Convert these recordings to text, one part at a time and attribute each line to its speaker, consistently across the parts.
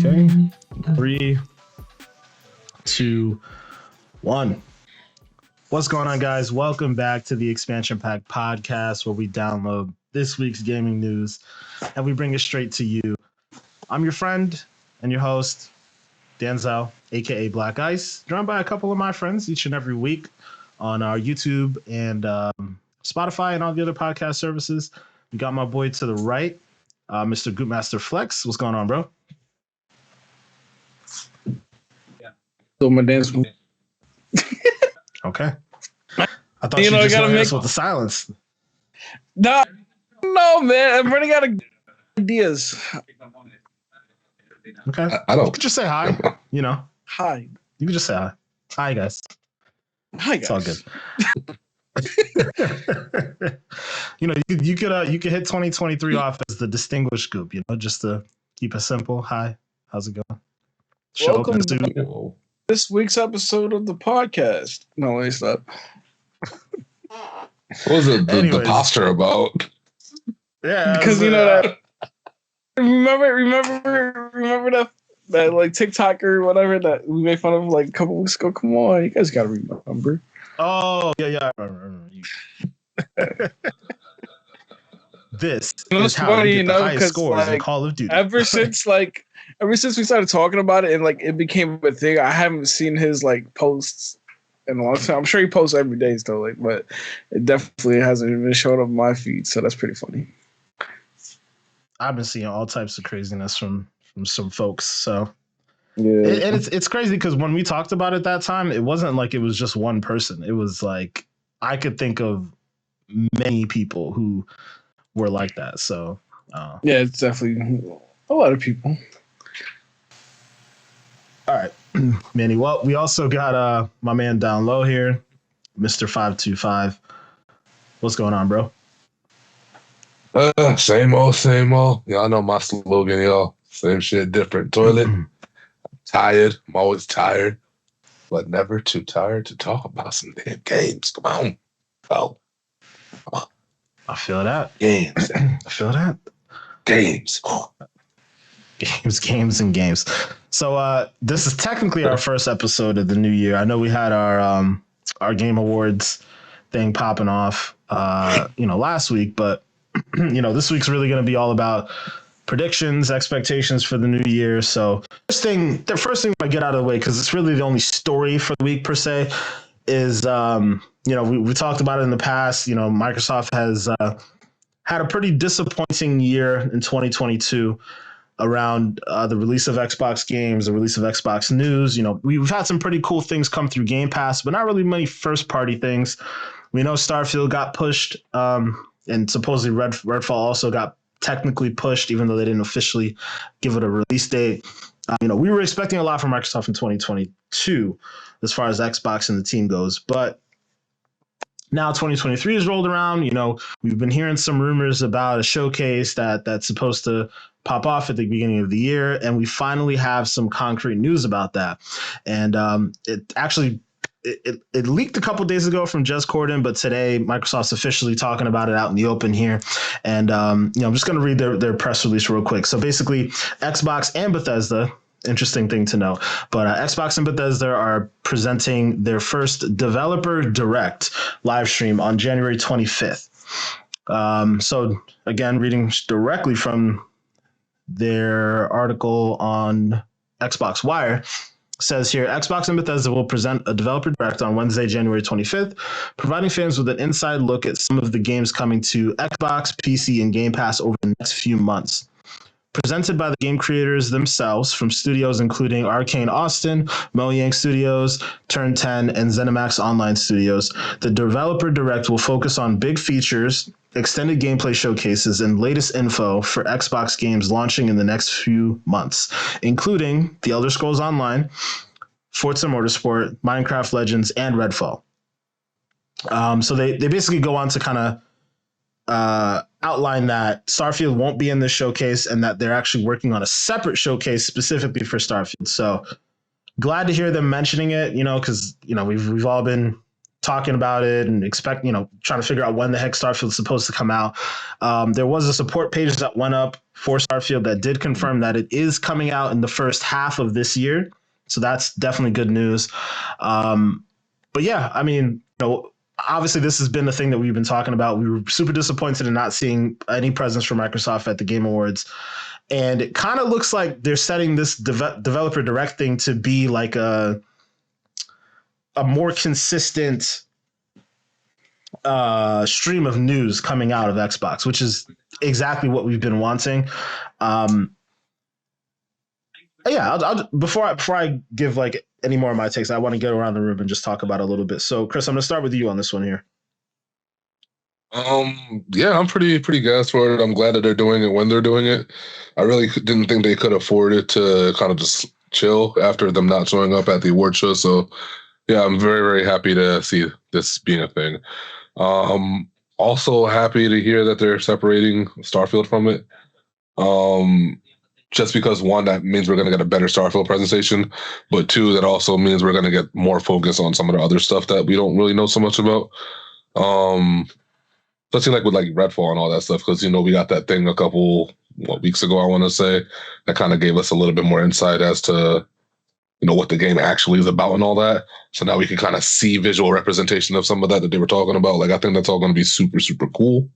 Speaker 1: Okay. 3, 2, 1. What's going on, guys? Welcome back to the Expansion Pack podcast, where we download this week's gaming news and we bring it straight to you. I'm your friend and your host, Danzel, aka Black Ice, joined by a couple of my friends each and every week on our YouTube and Spotify and all the other podcast services. We got my boy to the right, Mr. Goopmaster Flex. What's going on, bro?
Speaker 2: So my dance move.
Speaker 1: Okay. I thought you just gotta make with the silence.
Speaker 2: No, man. I'm running out of ideas.
Speaker 1: Okay.
Speaker 3: I don't.
Speaker 1: You can just say hi. You know.
Speaker 2: Hi.
Speaker 1: You can just say hi. Hi, guys.
Speaker 2: Hi, guys.
Speaker 1: It's all good. You know, you could hit 2023 off as the distinguished Goop. You know, just to keep it simple. Hi. How's it going?
Speaker 2: Welcome to this week's episode of the podcast. No, let me stop.
Speaker 3: What was the posture about?
Speaker 1: Yeah,
Speaker 2: because you know that. Remember that like TikToker or whatever that we made fun of like a couple weeks ago. Come on, you guys gotta remember.
Speaker 1: Oh yeah, I remember. This
Speaker 2: is how you get the highest scores in
Speaker 1: Call of Duty.
Speaker 2: Ever since we started talking about it and like it became a thing, I haven't seen his like posts in a long time. I'm sure he posts every day still, like, but it definitely hasn't even showed up on my feed, so that's pretty funny.
Speaker 1: I've been seeing all types of craziness from some folks, so
Speaker 2: yeah.
Speaker 1: And it's crazy because when we talked about it that time, it wasn't like it was just one person. It was like I could think of many people who were like that. So
Speaker 2: yeah, it's definitely a lot of people.
Speaker 1: All right, Manny. Well, we also got my man down low here, Mr. 525. What's going on, bro?
Speaker 3: Same old. Y'all know my slogan, y'all. Same shit, different toilet. Tired. I'm always tired, but never too tired to talk about some damn games. Come on. Oh.
Speaker 1: I feel that.
Speaker 3: Games.
Speaker 1: I feel that.
Speaker 3: Games.
Speaker 1: Games. So this is technically our first episode of the new year. I know we had our Game Awards thing popping off last week, but this week's really going to be all about predictions, expectations for the new year. So the first thing I get out of the way, because it's really the only story for the week per se, is we talked about it in the past. Microsoft has had a pretty disappointing year in 2022 around the release of Xbox games, the release of Xbox news. We've had some pretty cool things come through Game Pass, but not really many first party things. We know Starfield got pushed, and supposedly Redfall also got technically pushed, even though they didn't officially give it a release date. We were expecting a lot from Microsoft in 2022 as far as Xbox and the team goes, but now 2023 has rolled around. We've been hearing some rumors about a showcase that's supposed to pop off at the beginning of the year, and we finally have some concrete news about that. And it leaked a couple days ago from Jez Corden, but today Microsoft's officially talking about it out in the open here. And I'm just going to read their press release real quick. So basically, Xbox and Bethesda. Interesting thing to know. But Xbox and Bethesda are presenting their first Developer Direct live stream on January 25th. So again, reading directly from their article on Xbox Wire, says here, Xbox and Bethesda will present a Developer Direct on Wednesday, January 25th, providing fans with an inside look at some of the games coming to Xbox, PC, and Game Pass over the next few months. Presented by the game creators themselves from studios including Arcane Austin, Mojang Studios, Turn 10, and ZeniMax Online Studios, the Developer Direct will focus on big features, extended gameplay showcases, and latest info for Xbox games launching in the next few months, including The Elder Scrolls Online, Forza Motorsport, Minecraft Legends, and Redfall. So they basically go on to kind of outline that Starfield won't be in this showcase and that they're actually working on a separate showcase specifically for Starfield. So glad to hear them mentioning it, because we've all been talking about it and trying to figure out when the heck Starfield's supposed to come out. There was a support page that went up for Starfield that did confirm that it is coming out in the first half of this year. So that's definitely good news. But yeah, I mean, obviously this has been the thing that we've been talking about. We were super disappointed in not seeing any presence from Microsoft at the Game Awards. And it kind of looks like they're setting this developer direct thing to be like a more consistent stream of news coming out of Xbox, which is exactly what we've been wanting. Before I give like any more of my takes, I want to get around the room and just talk about it a little bit. So, Chris, I'm going to start with you on this one here.
Speaker 3: Yeah, I'm pretty gassed for it. I'm glad that they're doing it when they're doing it. I really didn't think they could afford it to kind of just chill after them not showing up at the award show. So, yeah, I'm very, very happy to see this being a thing. Also happy to hear that they're separating Starfield from it. Just because, one, that means we're going to get a better Starfield presentation, but two, that also means we're going to get more focus on some of the other stuff that we don't really know so much about. Especially like with like Redfall and all that stuff, because we got that thing a couple weeks ago, I want to say, that kind of gave us a little bit more insight as to what the game actually is about and all that. So now we can kind of see visual representation of some of that they were talking about. Like, I think that's all going to be super, super cool.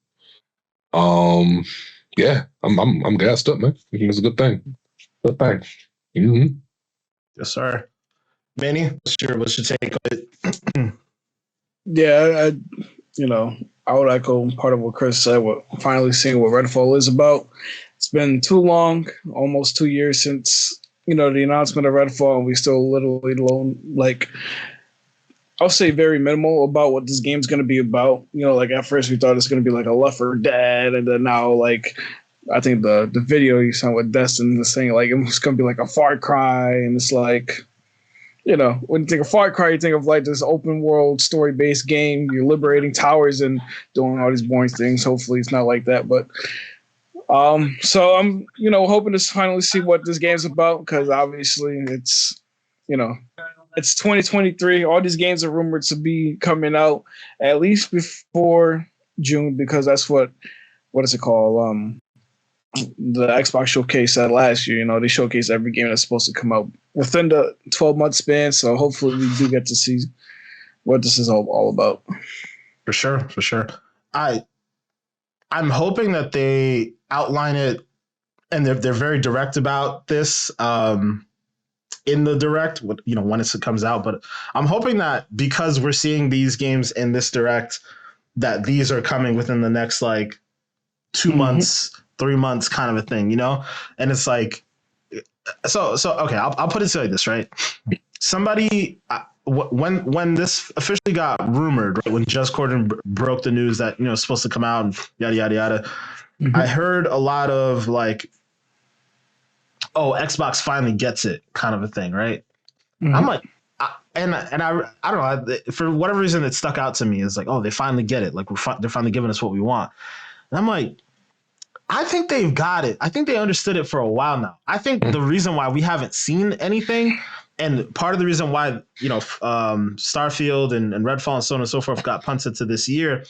Speaker 3: Yeah, I'm gassed up, man. I think it's a good thing. Good thing. Mm-hmm.
Speaker 1: Yes, sir. Manny, what's your take on it?
Speaker 2: Yeah, I would echo part of what Chris said. Finally seeing what Redfall is about. It's been too long, almost 2 years since the announcement of Redfall, and we still literally I'll say very minimal about what this game's going to be about. Like at first we thought it's going to be like a Left 4 Dead, and then now like I think the video you sent with Destin was saying like it was going to be like a Far Cry, and it's like, when you think of Far Cry, you think of like this open world story based game. You're liberating towers and doing all these boring things. Hopefully it's not like that, but so I'm hoping to finally see what this game's about, because obviously it's it's 2023. All these games are rumored to be coming out at least before June, because that's what is it called? The Xbox Showcase said last year. They showcase every game that's supposed to come out within the 12-month span. So hopefully we do get to see what this is all about.
Speaker 1: For sure. I'm hoping that they outline it, and they're very direct about this. In the direct, when it comes out. But I'm hoping that because we're seeing these games in this direct, that these are coming within the next like 2 months, 3 months kind of a thing, And it's like, so okay, I'll put it like this, right? Somebody, when this officially got rumored, right, when Jez Corden broke the news that it's supposed to come out and yada yada yada, I heard a lot of like, oh, Xbox finally gets it kind of a thing, right? I'm like, I don't know, for whatever reason it stuck out to me is like, oh, they finally get it, like they're finally giving us what we want. And I'm like, I think they've got it. I think they understood it for a while now. I think the reason why we haven't seen anything, and part of the reason why Starfield and Redfall and so on and so forth got punted to this year,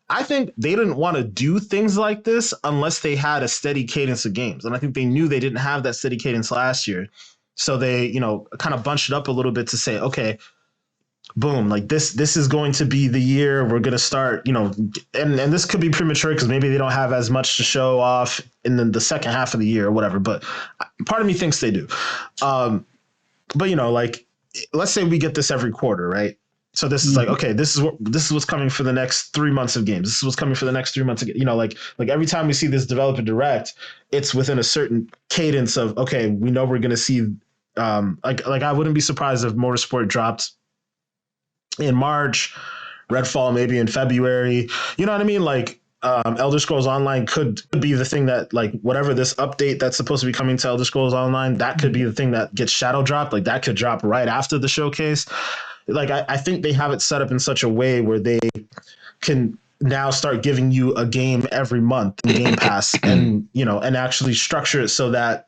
Speaker 1: I think they didn't want to do things like this unless they had a steady cadence of games. And I think they knew they didn't have that steady cadence last year. So they, kind of bunched it up a little bit to say, okay, boom, like this is going to be the year we're going to start, and this could be premature because maybe they don't have as much to show off in the second half of the year or whatever. But part of me thinks they do. But, like, let's say we get this every quarter, right? So this is like, okay, this is what's coming for the next 3 months of games. This is what's coming for the next 3 months of, like every time we see this developer direct, it's within a certain cadence of, okay, we know we're going to see, like I wouldn't be surprised if Motorsport dropped in March, Redfall maybe in February. You know what I mean? Like Elder Scrolls Online could be the thing that, like, whatever this update that's supposed to be coming to Elder Scrolls Online, that could be the thing that gets shadow dropped. Like that could drop right after the showcase. Like, I think they have it set up in such a way where they can now start giving you a game every month in Game Pass and, and actually structure it so that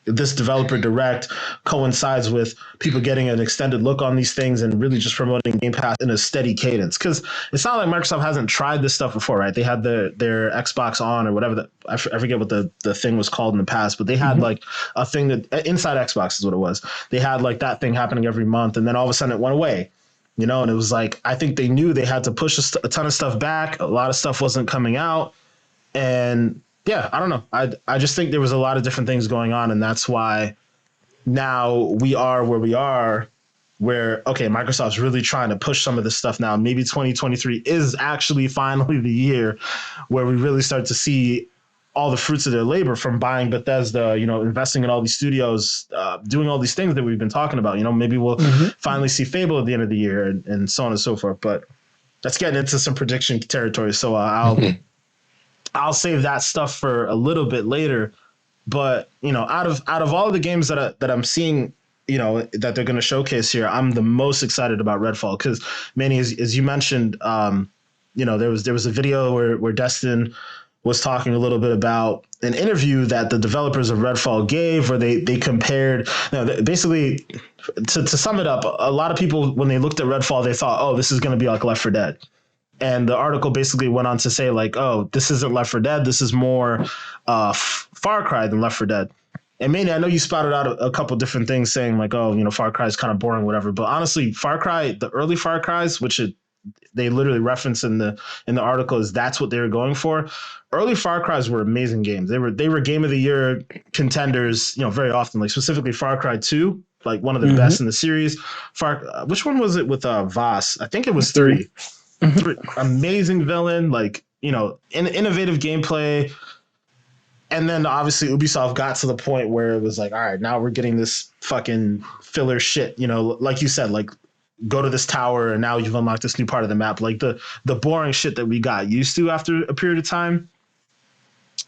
Speaker 1: this developer direct coincides with people getting an extended look on these things and really just promoting Game Pass in a steady cadence. Because it's not like Microsoft hasn't tried this stuff before, right? They had their Xbox On or whatever. I forget what the thing was called in the past, but they had like a thing that inside Xbox is what it was. They had like that thing happening every month, and then all of a sudden it went away. And it was like, I think they knew they had to push a ton of stuff back. A lot of stuff wasn't coming out. And yeah, I don't know. I just think there was a lot of different things going on. And that's why now we are where we are, where, okay, Microsoft's really trying to push some of this stuff now. Maybe 2023 is actually finally the year where we really start to see all the fruits of their labor from buying Bethesda, investing in all these studios, doing all these things that we've been talking about. Maybe we'll finally see Fable at the end of the year and so on and so forth. But that's getting into some prediction territory. So I'll save that stuff for a little bit later. But, out of all of the games that I'm seeing, that they're going to showcase here, I'm the most excited about Redfall because, Manny, as you mentioned, there was a video where Destin was talking a little bit about an interview that the developers of Redfall gave, where they compared, basically, to sum it up, a lot of people, when they looked at Redfall, they thought, oh, this is going to be like Left 4 Dead. And the article basically went on to say, like, oh, this isn't Left 4 Dead. This is more Far Cry than Left 4 Dead. And Manny, I know you spotted out a couple different things saying, like, oh, Far Cry is kind of boring, whatever. But honestly, Far Cry, the early Far Cries, which they literally reference in the article, is that's what they were going for. Early Far Cries were amazing games. They were Game of the Year contenders, very often, like specifically Far Cry 2, like one of the best in the series. Which one was it with Voss? I think it was 3. Amazing villain, like, innovative gameplay. And then obviously Ubisoft got to the point where it was like, all right, now we're getting this fucking filler shit, like you said, like, go to this tower and now you've unlocked this new part of the map, like the boring shit that we got used to after a period of time.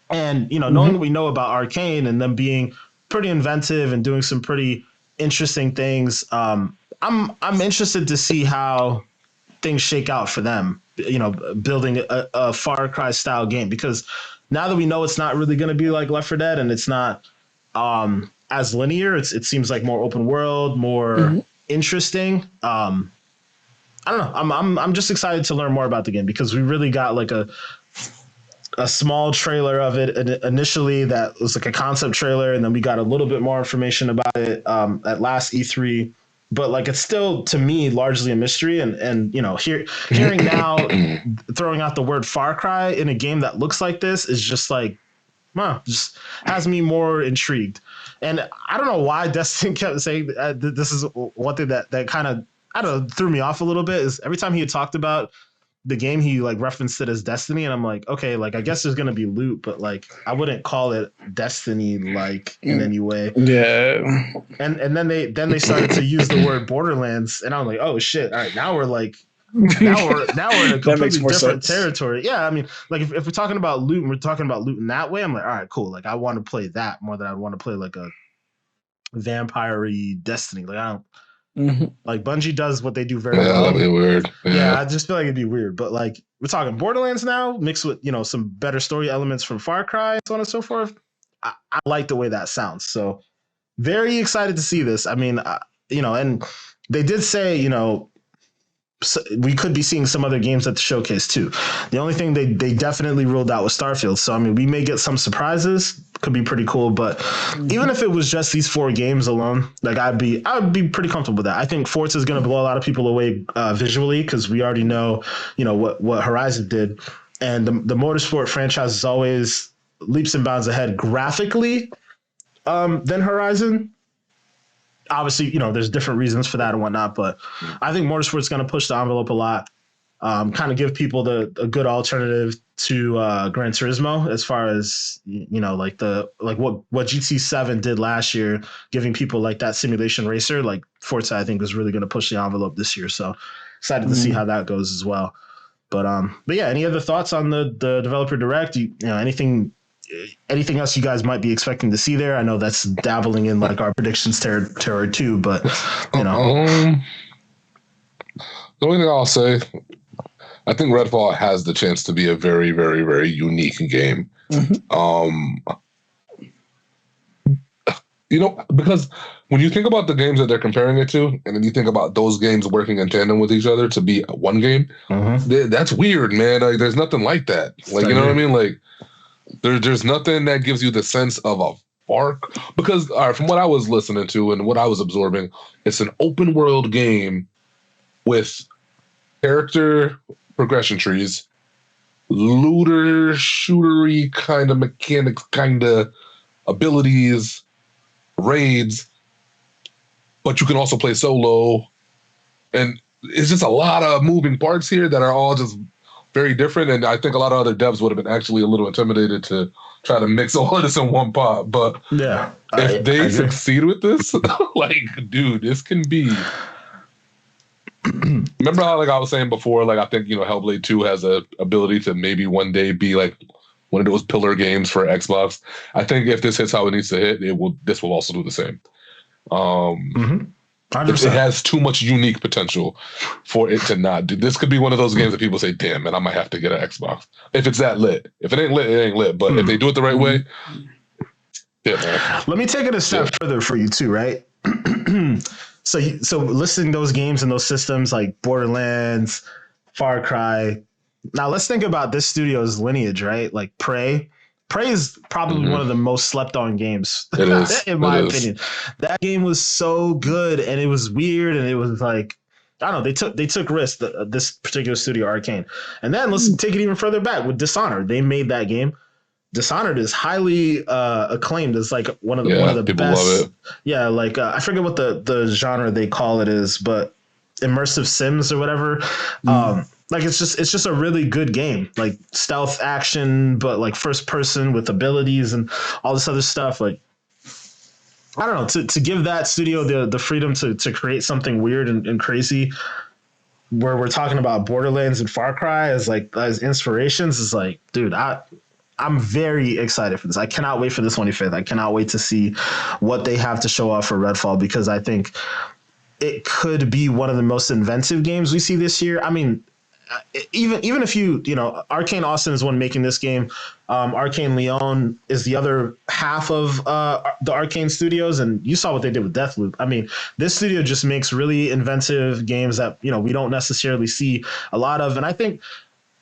Speaker 1: And knowing that we know about Arcane and them being pretty inventive and doing some pretty interesting things, I'm interested to see how things shake out for them, building a Far Cry style game, because now that we know it's not really going to be like Left 4 Dead and it's not as linear, it seems like more open world, more interesting. I don't know. I'm just excited to learn more about the game because we really got like a small trailer of it initially that was like a concept trailer, and then we got a little bit more information about it at last E3. But like it's still, to me, largely a mystery. And hearing now throwing out the word Far Cry in a game that looks like this is just like, wow, just has me more intrigued. And I don't know why Destin kept saying this is one thing that kind of, I don't know, threw me off a little bit, is every time he had talked about the game, he like referenced it as Destiny, and I'm like, okay, like I guess there's gonna be loot, but like I wouldn't call it Destiny like in any way.
Speaker 2: Yeah.
Speaker 1: And then they started to use the word Borderlands, and I'm like, oh shit, all right, now we're in a completely different territory. Yeah, I mean, like if we're talking about loot and we're talking about loot in that way, I'm like, all right, cool. Like I want to play that more than I want to play like a vampire-y Destiny. Like I don't. Like Bungie does what they do very well.
Speaker 3: That'd be weird.
Speaker 1: Yeah, I just feel like it'd be weird. But like we're talking Borderlands now, mixed with some better story elements from Far Cry, so on and so forth. I like the way that sounds. So very excited to see this. I mean, and they did say, so we could be seeing some other games at the showcase too. The only thing they definitely ruled out was Starfield. So I mean, we may get some surprises. Could be pretty cool. But even if it was just these 4 games alone, like I would be pretty comfortable with that. I think Forza is going to blow a lot of people away visually, because we already know what Horizon did, and the motorsport franchise is always leaps and bounds ahead graphically than Horizon. Obviously, there's different reasons for that and whatnot, but I think Motorsport's going to push the envelope a lot, kind of give people a good alternative to Gran Turismo, as far as, like what GT7 did last year, giving people like that simulation racer. Like Forza, I think, is really going to push the envelope this year. So excited to see how that goes as well. But yeah, any other thoughts on the developer direct? Anything else you guys might be expecting to see there? I know that's dabbling in like our predictions territory too, but
Speaker 3: the only thing I'll say, I think Redfall has the chance to be a very, very, very unique game. because when you think about the games that they're comparing it to, and then you think about those games working in tandem with each other to be one game, that's weird, man. Like, there's nothing like that. Like, you know what I mean? Like, there's nothing that gives you the sense of a arc. Because, all right, from what I was listening to and what I was absorbing, it's an open world game with character progression trees, looter, shootery kind of mechanics, kind of abilities, raids, but you can also play solo. And it's just a lot of moving parts here that are all just very different. And I think a lot of other devs would have been actually a little intimidated to try to mix all of this in one pot. But
Speaker 1: yeah,
Speaker 3: if they succeed with this, like, dude, this can be. Remember how, like I was saying before, like, I think, Hellblade 2 has a ability to maybe one day be like one of those pillar games for Xbox. I think if this hits how it needs to hit, this will also do the same. It has too much unique potential for it to not do. This could be one of those games that people say, damn, man, I might have to get an Xbox. If it's that lit. If it ain't lit, it ain't lit. But if they do it the right way, yeah, man.
Speaker 1: Let me take it a step further for you too, right? So listing those games and those systems like Borderlands, Far Cry. Now let's think about this studio's lineage, right? Like Prey. Prey is probably one of the most slept on games, in my opinion. That game was so good, and it was weird, and it was like, I don't know, they took risks. This particular studio, Arcane, and then let's take it even further back with Dishonored. They made that game. Dishonored is highly acclaimed as like one of the
Speaker 3: people
Speaker 1: best.
Speaker 3: Love it.
Speaker 1: Yeah, like I forget what the genre they call it is, but immersive sims or whatever. Like it's just a really good game, like stealth action, but like first person with abilities and all this other stuff. Like, I don't know, to give that studio the freedom to create something weird and crazy, where we're talking about Borderlands and Far Cry as inspirations, is like, dude, I'm very excited for this. I cannot wait for this 25th. I cannot wait to see what they have to show off for Redfall, because I think it could be one of the most inventive games we see this year. I mean, even if Arcane Austin is one making this game. Arcane Lyon is the other half of the Arcane Studios, and you saw what they did with Deathloop. I mean, this studio just makes really inventive games that we don't necessarily see a lot of, and I think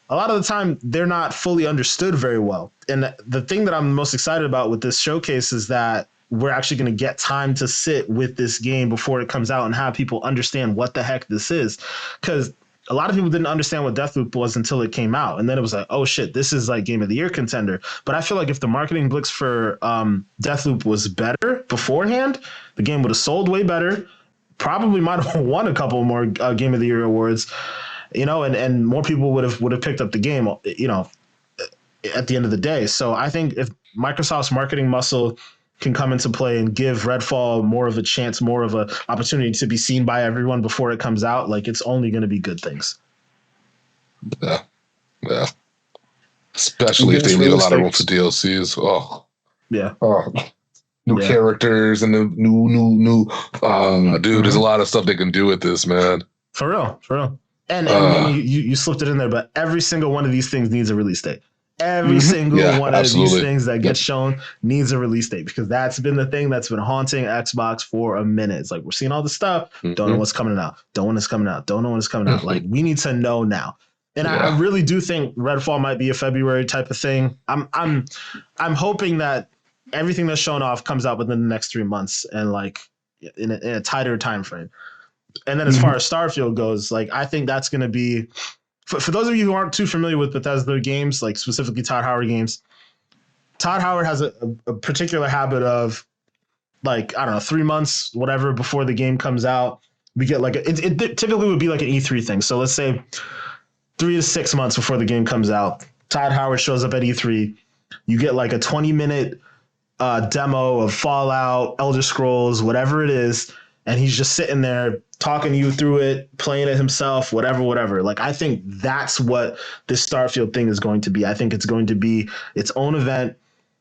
Speaker 1: a lot of the time they're not fully understood very well. And the thing that I'm most excited about with this showcase is that we're actually going to get time to sit with this game before it comes out and have people understand what the heck this is, because a lot of people didn't understand what Deathloop was until it came out. And then it was like, oh shit, this is like Game of the Year contender. But I feel like if the marketing blitz for Deathloop was better beforehand, the game would have sold way better, probably might have won a couple more Game of the Year awards, and more people would have picked up the game, at the end of the day. So I think if Microsoft's marketing muscle can come into play and give Redfall more of a chance, more of an opportunity to be seen by everyone before it comes out, like, it's only going to be good things.
Speaker 3: Yeah. Especially if they leave a lot of room for DLCs. Oh.
Speaker 1: Yeah.
Speaker 3: New characters and the new. Dude, there's a lot of stuff they can do with this, man.
Speaker 1: For real. And you slipped it in there, but every single one of these things needs a release date. Every single one of these things that gets shown needs a release date, because that's been the thing that's been haunting Xbox for a minute. It's like, we're seeing all the stuff, don't know what's coming out, don't know when it's coming out. Like, we need to know now. And I really do think Redfall might be a February type of thing. I'm hoping that everything that's shown off comes out within the next 3 months, and like in a tighter time frame. And then as far as Starfield goes, like, I think that's going to be, for those of you who aren't too familiar with Bethesda games, like specifically Todd Howard games, Todd Howard has a particular habit of, like, I don't know, 3 months, whatever, before the game comes out, we get like it typically would be like an E3 thing. So let's say 3 to 6 months before the game comes out, Todd Howard shows up at E3. You get like a 20-minute demo of Fallout, Elder Scrolls, whatever it is, and he's just sitting there talking you through it, playing it himself, whatever. Like, I think that's what this Starfield thing is going to be. I think it's going to be its own event.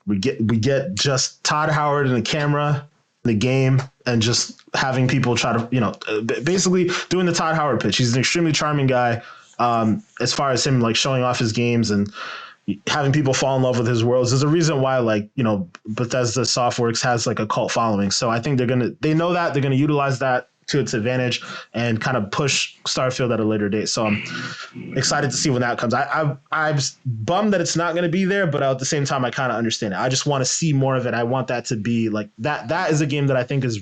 Speaker 1: We get just Todd Howard and the camera, the game, and just having people try to, basically doing the Todd Howard pitch. He's an extremely charming guy, as far as him like showing off his games and having people fall in love with his worlds. There's a reason why, like, Bethesda Softworks has like a cult following. So I think they know that they're gonna utilize that to its advantage and kind of push Starfield at a later date. So I'm excited to see when that comes. I'm bummed that it's not going to be there, but at the same time, I kind of understand it. I just want to see more of it. I want that to be like that. That is a game that I think is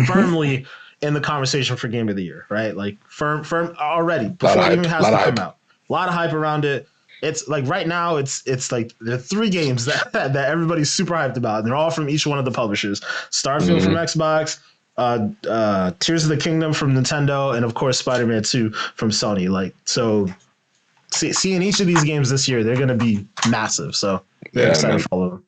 Speaker 1: firmly in the conversation for Game of the Year, right? Like firm already before it even has to come out. A lot of hype around it. It's like right now, it's like there are 3 games that everybody's super hyped about, and they're all from each one of the publishers. Starfield from Xbox, Tears of the Kingdom from Nintendo, and of course Spider-Man 2 from Sony. Like, so seeing each of these games this year, they're going to be massive. So they're excited to follow them.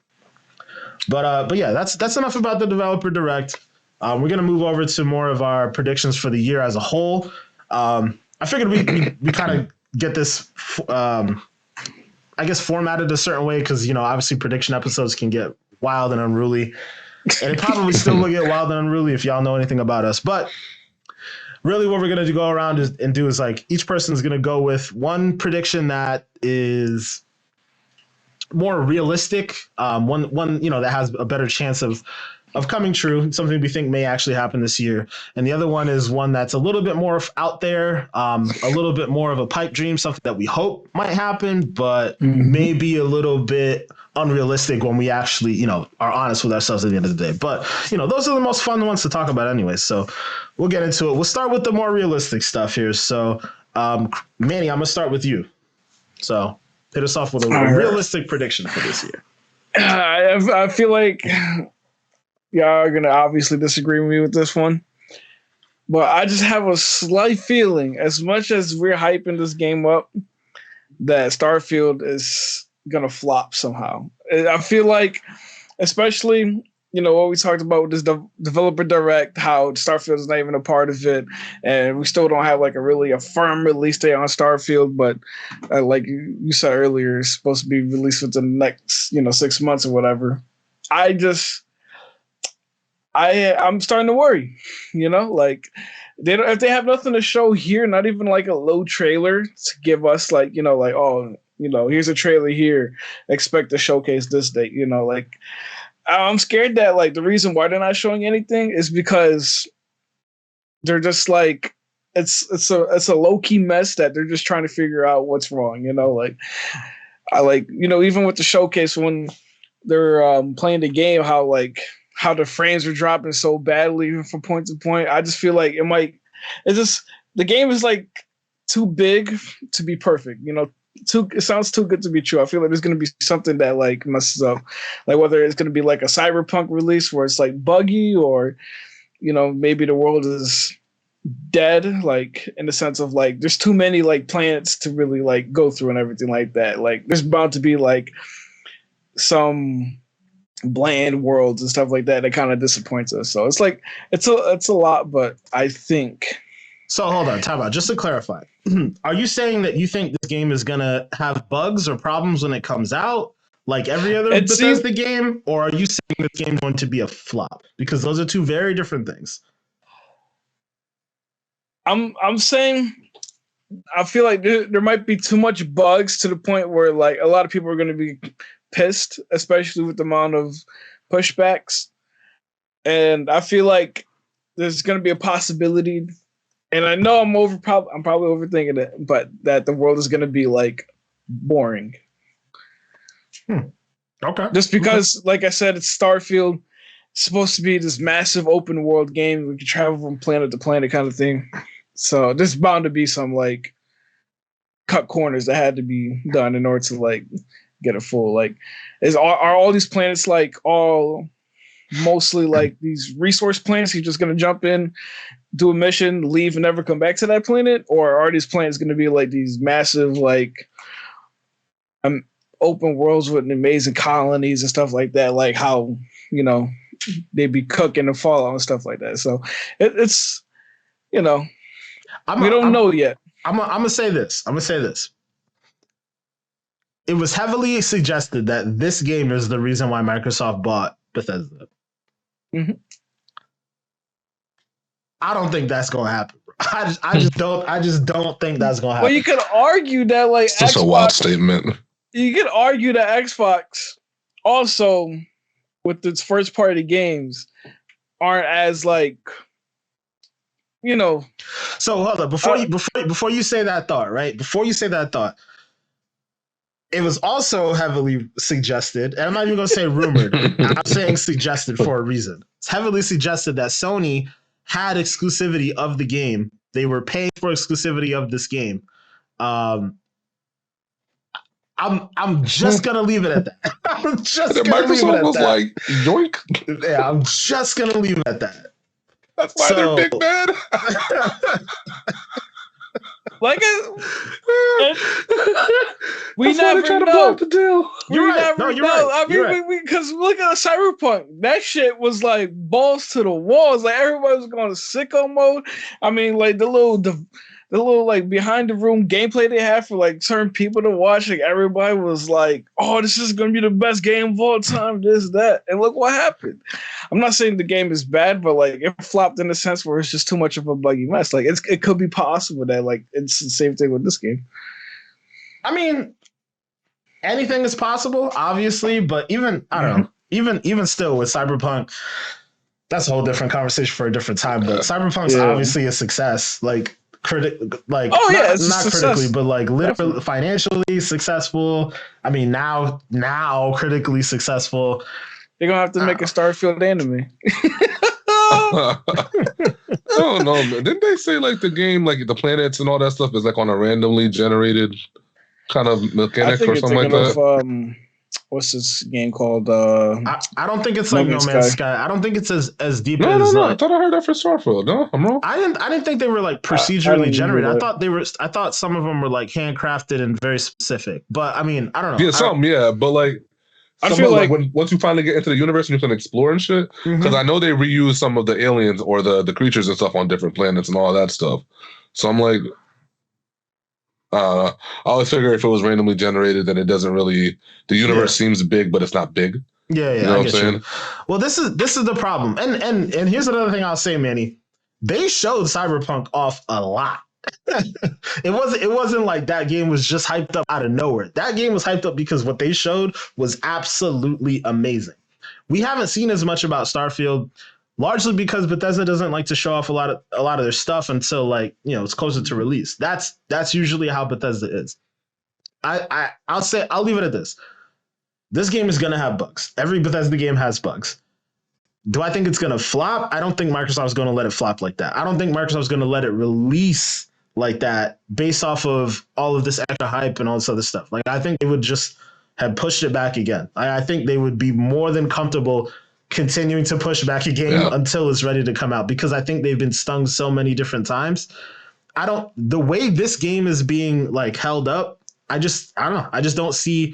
Speaker 1: But yeah, that's enough about the developer direct. We're going to move over to more of our predictions for the year as a whole. I figured we kind of get this, I guess, formatted a certain way because, obviously prediction episodes can get wild and unruly. And it probably still will get wild and unruly if y'all know anything about us. But really what we're going to go around and do is like each person's going to go with one prediction that is more realistic, one that has a better chance of coming true, something we think may actually happen this year. And the other one is one that's a little bit more out there, a little bit more of a pipe dream, something that we hope might happen, but maybe a little bit unrealistic when we actually, are honest with ourselves at the end of the day. But, those are the most fun ones to talk about anyway. So we'll get into it. We'll start with the more realistic stuff here. So, Manny, I'm going to start with you. So hit us off with a realistic prediction for this year.
Speaker 2: I feel like y'all are going to obviously disagree with me with this one. But I just have a slight feeling, as much as we're hyping this game up, that Starfield is going to flop somehow. I feel like, especially, what we talked about with this developer direct, how Starfield is not even a part of it, and we still don't have like a firm release date on Starfield, but like you said earlier, it's supposed to be released within the next 6 months or whatever. I'm starting to worry, like if they have nothing to show here, not even like a low trailer to give us like, here's a trailer here, expect to showcase this date, like I'm scared that like the reason why they're not showing anything is because they're just like, it's a low key mess that they're just trying to figure out what's wrong, like I like, even with the showcase when they're playing the game, how the frames are dropping so badly even from point to point. I just feel like the game is like too big to be perfect. It sounds too good to be true. I feel like there's going to be something that like messes up, like whether it's going to be like a Cyberpunk release where it's like buggy, or maybe the world is dead, like in the sense of like there's too many like planets to really like go through and everything like that. Like there's bound to be like some bland worlds and stuff like that kind of disappoints us. So it's like it's a lot, but I think.
Speaker 1: So hold on, time out. Just to clarify, are you saying that you think this game is gonna have bugs or problems when it comes out, like every other Bethesda game, or are you saying this game is going to be a flop? Because those are two very different things.
Speaker 2: I'm saying I feel like there might be too much bugs to the point where like a lot of people are going to be pissed, especially with the amount of pushbacks. And I feel like there's going to be a possibility, and I know I'm probably overthinking it, but that the world is going to be like boring.
Speaker 1: Okay.
Speaker 2: Just because, like I said, it's Starfield. It's supposed to be this massive open world game. We can travel from planet to planet kind of thing. So there's bound to be some like cut corners that had to be done in order to like get it full. Like, are all these planets like all mostly like these resource planets? You're just gonna jump in, do a mission, leave, and never come back to that planet, or are these planets gonna be like these massive like open worlds with amazing colonies and stuff like that? Like how they be cooking the Fallout and stuff like that. So it's we don't know yet.
Speaker 1: I'm gonna say this. It was heavily suggested that this game is the reason why Microsoft bought Bethesda.
Speaker 2: Mm-hmm.
Speaker 1: I don't think that's gonna happen. I just don't think that's gonna happen.
Speaker 2: Well, you could argue that like
Speaker 3: it's such a wild statement.
Speaker 2: you could argue that Xbox also with its first party games aren't as like
Speaker 1: So hold up before you say that thought, right? Before you say that thought, it was also heavily suggested, and I'm not even going to say rumored. I'm saying suggested for a reason. It's heavily suggested that Sony had exclusivity of the game. They were paying for exclusivity of this game. I'm just gonna leave it at that. I'm just gonna leave it at
Speaker 3: was
Speaker 1: that.
Speaker 3: like, yoink.
Speaker 1: Yeah, I'm just gonna leave it at that.
Speaker 3: That's why they're big bad.
Speaker 2: Like we never
Speaker 3: try to
Speaker 2: know.
Speaker 3: block the deal.
Speaker 1: You're right.
Speaker 2: Never
Speaker 1: No, you're
Speaker 2: know.
Speaker 1: right.
Speaker 2: I mean, because look at Cyberpunk. That shit was like balls to the walls. Like everybody was going to sicko mode. I mean, like the little like behind the room gameplay they had for like certain people to watch. Like everybody was like, "Oh, this is gonna be the best game of all time." This, that, and look what happened. I'm not saying the game is bad, but like it flopped in a sense where it's just too much of a buggy mess. Like it could be possible that like it's the same thing with this game.
Speaker 1: I mean, anything is possible, obviously, but even I don't know, even still with Cyberpunk, that's a whole different conversation for a different time. But Cyberpunk's obviously a success. Like not critically, but like literally financially successful. I mean, now critically successful.
Speaker 2: They're gonna have to make a Starfield anime.
Speaker 3: I don't know, man. Didn't they say like the game, like the planets and all that stuff is like on a randomly generated kind of mechanic or something like that?
Speaker 2: What's this game called?
Speaker 1: I don't think it's like No Man's Sky. I don't think it's as deep
Speaker 3: as.
Speaker 1: No.
Speaker 3: I thought I heard that for Starfield. No, I'm wrong.
Speaker 1: I didn't think they were like procedurally generated. I thought some of them were like handcrafted and very specific. But I mean, I don't know.
Speaker 3: Yeah, some, but like I feel like when once you finally get into the universe and you can explore and shit, because I know they reuse some of the aliens or the creatures and stuff on different planets and all that stuff. So I'm like, I always figure if it was randomly generated, then it doesn't really. The universe seems big, but it's not big.
Speaker 1: Yeah,
Speaker 3: you know what I'm saying?
Speaker 1: You. Well, this is the problem, and here's another thing I'll say, Manny. They showed Cyberpunk off a lot. It wasn't like that game was just hyped up out of nowhere. That game was hyped up because what they showed was absolutely amazing. We haven't seen as much about Starfield, largely because Bethesda doesn't like to show off a lot of their stuff until like it's closer to release. That's usually how Bethesda is. I'll leave it at this. This game is gonna have bugs. Every Bethesda game has bugs. Do I think it's gonna flop? I don't think Microsoft's gonna let it flop like that. I don't think Microsoft's gonna let it release like that based off of all of this extra hype and all this other stuff. Like I think they would just have pushed it back again. I think they would be more than comfortable continuing to push back a game until it's ready to come out, because I think they've been stung so many different times. The way this game is being like held up, I don't know. I just don't see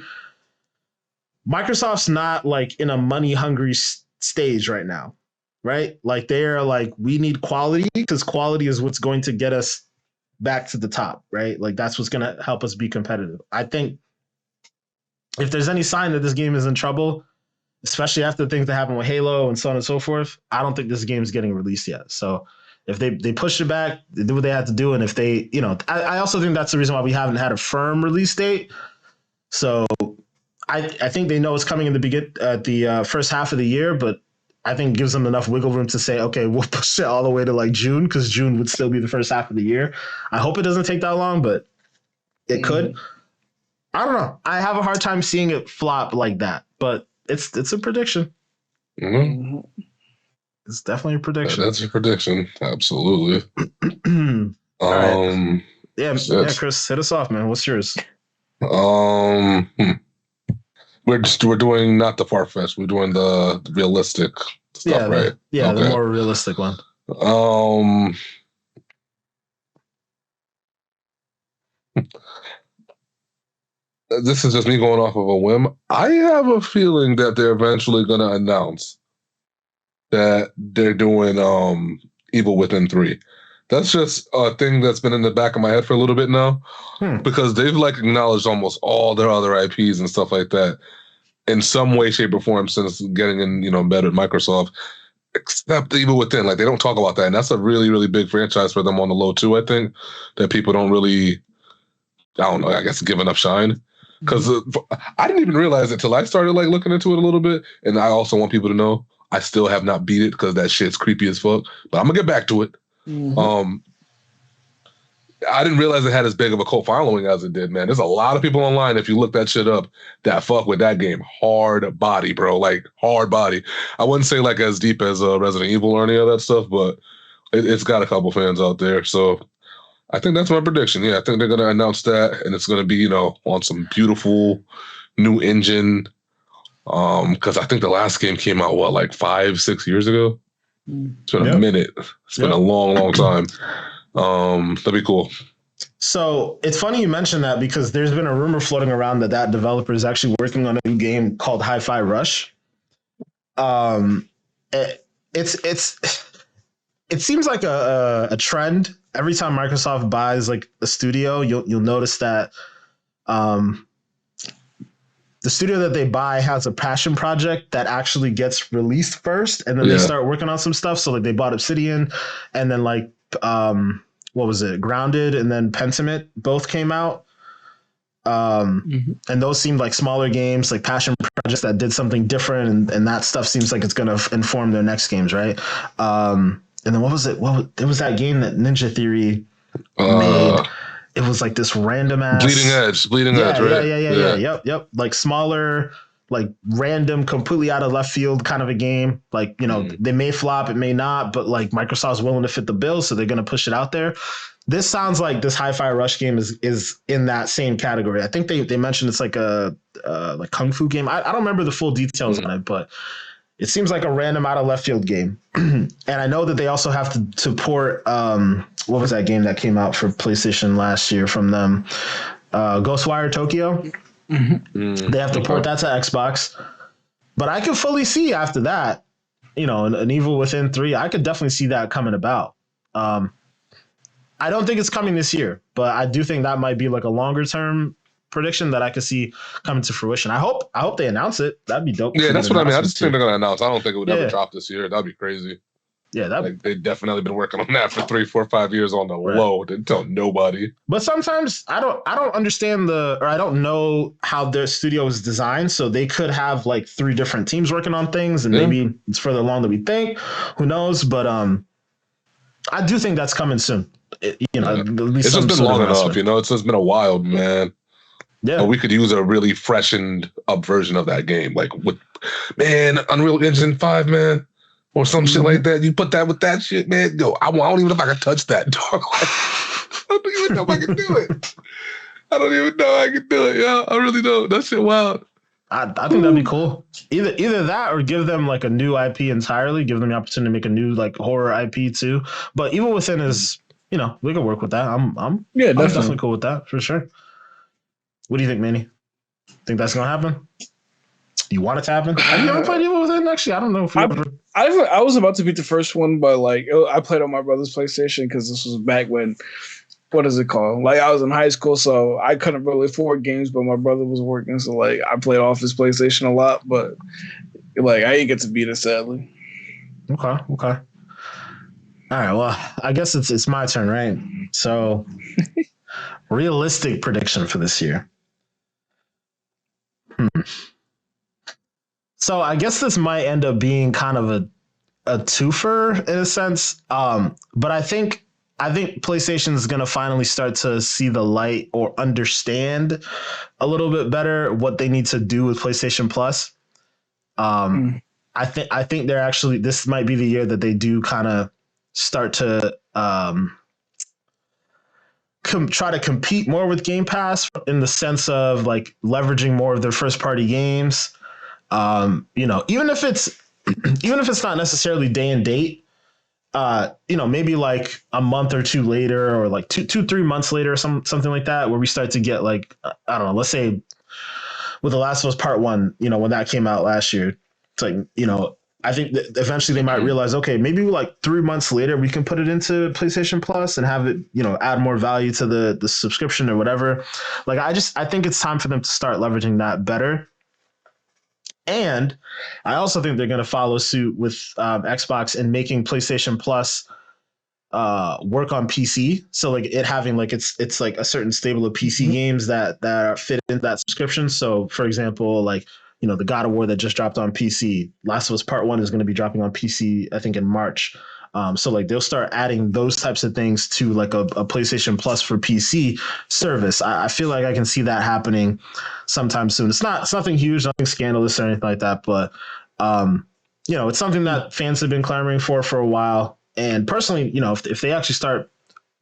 Speaker 1: Microsoft's not like in a money hungry stage right now, right? Like they're like, we need quality because quality is what's going to get us back to the top, right? Like that's what's going to help us be competitive. I think if there's any sign that this game is in trouble, especially after the things that happened with Halo and so on and so forth, I don't think this game is getting released yet. So if they push it back, they do what they have to do. And if they, I also think that's the reason why we haven't had a firm release date. So I think they know it's coming in the first half of the year, but I think it gives them enough wiggle room to say, okay, we'll push it all the way to like June, because June would still be the first half of the year. I hope it doesn't take that long, but it could. I don't know. I have a hard time seeing it flop like that, but it's a prediction.
Speaker 3: Mm-hmm.
Speaker 1: It's definitely a prediction.
Speaker 3: That's a prediction. Absolutely.
Speaker 1: Right. Yeah, Chris, hit us off, man. What's yours?
Speaker 3: We're doing not the far-fetched. We're doing the realistic stuff, right?
Speaker 1: Yeah, okay. The more realistic one.
Speaker 3: This is just me going off of a whim. I have a feeling that they're eventually going to announce that they're doing Evil Within 3. That's just a thing that's been in the back of my head for a little bit now, because they've like acknowledged almost all their other IPs and stuff like that in some way, shape, or form since getting in bed with Microsoft, except Evil Within. Like they don't talk about that, and that's a really, really big franchise for them on the low too. I think that people don't really, I don't know, I guess give enough shine. because I didn't even realize it till I started like looking into it a little bit. And I also want people to know I still have not beat it because that shit's creepy as fuck. But I'm gonna get back to it. Mm-hmm. I didn't realize it had as big of a cult following as it did, man. There's a lot of people online, if you look that shit up, that fuck with that game. Hard body, bro. Like, hard body. I wouldn't say like as deep as Resident Evil or any of that stuff, but it's got a couple fans out there. So I think that's my prediction. Yeah, I think they're going to announce that, and it's going to be, you know, on some beautiful new engine. Because I think the last game came out, what, like 5-6 years ago? It's been a minute. It's been a long, long time. That'd be cool.
Speaker 1: So it's funny you mentioned that because there's been a rumor floating around that developer is actually working on a new game called Hi-Fi Rush. It seems like a trend. Every time Microsoft buys like a studio, you'll notice that the studio that they buy has a passion project that actually gets released first, and then they start working on some stuff. So like they bought Obsidian, and then like what was it? Grounded and then Pentiment both came out. And those seemed like smaller games, like passion projects that did something different. And that stuff seems like it's going to inform their next games. Right. And then what was it? It was that game that Ninja Theory made. It was like this random ass
Speaker 3: Bleeding Edge, right?
Speaker 1: Yeah. Yep. Like smaller, like random, completely out of left field kind of a game. Like, you know, they may flop, it may not, but like Microsoft's willing to fit the bill, so they're going to push it out there. This sounds like this Hi-Fi Rush game is in that same category. I think they mentioned it's like a like kung fu game. I don't remember the full details on it, but it seems like a random out of left field game. And I know that they also have to port what was that game that came out for PlayStation last year from them? Ghostwire Tokyo. They have to port that to Xbox. But I could fully see after that, you know, an Evil Within 3, I could definitely see that coming about. I don't think it's coming this year, but I do think that might be like a longer term prediction that I could see coming to fruition. I hope they announce it. That'd be dope.
Speaker 3: Yeah, that's what I mean. I just think they're gonna announce. I don't think it would ever drop this year. That'd be crazy.
Speaker 1: Yeah,
Speaker 3: like they definitely been working on that for 3, 4, 5 years on the low. Didn't tell nobody.
Speaker 1: But sometimes I don't understand I don't know how their studio is designed. So they could have like 3 different teams working on things, and maybe it's further along than we think. Who knows? But I do think that's coming soon. It's
Speaker 3: just been long enough. You know, it's just been a while, man. Yeah, we could use a really freshened up version of that game, like with Unreal Engine 5, man. Or some shit like that. You put that with that shit, man. Yo, I don't even know if I can touch that, dog. I don't even know if I can do it. I don't even know I can do it. Yeah, I really don't. That shit wild.
Speaker 1: I think that'd be cool. Either that or give them like a new IP entirely. Give them the opportunity to make a new like horror IP too. But Evil Within is, you know, we can work with that. I'm definitely cool with that for sure. What do you think, Manny? Think that's gonna happen? You want it to happen? Have you ever played Evil Within? Actually, I don't know if
Speaker 2: I was about to beat the first one, but like I played on my brother's PlayStation because this was back when, what is it called? Like I was in high school, so I couldn't really afford games, but my brother was working, so like I played off his PlayStation a lot, but like I didn't get to beat it sadly.
Speaker 1: Okay. All right. Well, I guess it's my turn, right? So, realistic prediction for this year. So I guess this might end up being kind of a twofer in a sense. But I think PlayStation is going to finally start to see the light or understand a little bit better what they need to do with PlayStation Plus. I think they're actually, this might be the year that they do kind of start to try to compete more with Game Pass in the sense of like leveraging more of their first party games. You know, even if it's not necessarily day and date, you know, maybe like a month or two later, or like 3 months later, or something like that, where we start to get like, I don't know, let's say with The Last of Us Part 1, you know, when that came out last year, it's like, you know, I think that eventually they might realize, okay, maybe like 3 months later we can put it into PlayStation Plus and have it, you know, add more value to the subscription or whatever. Like, I think it's time for them to start leveraging that better. And I also think they're going to follow suit with Xbox and making PlayStation Plus work on PC. So like it having like it's like a certain stable of PC games that are fit into that subscription. So for example, like the God of War that just dropped on PC, Last of Us Part 1 is going to be dropping on PC, I think in March. So like they'll start adding those types of things to like a PlayStation Plus for PC service. I feel like I can see that happening sometime soon. It's nothing huge, nothing scandalous or anything like that, but it's something that fans have been clamoring for a while. And personally, if they actually start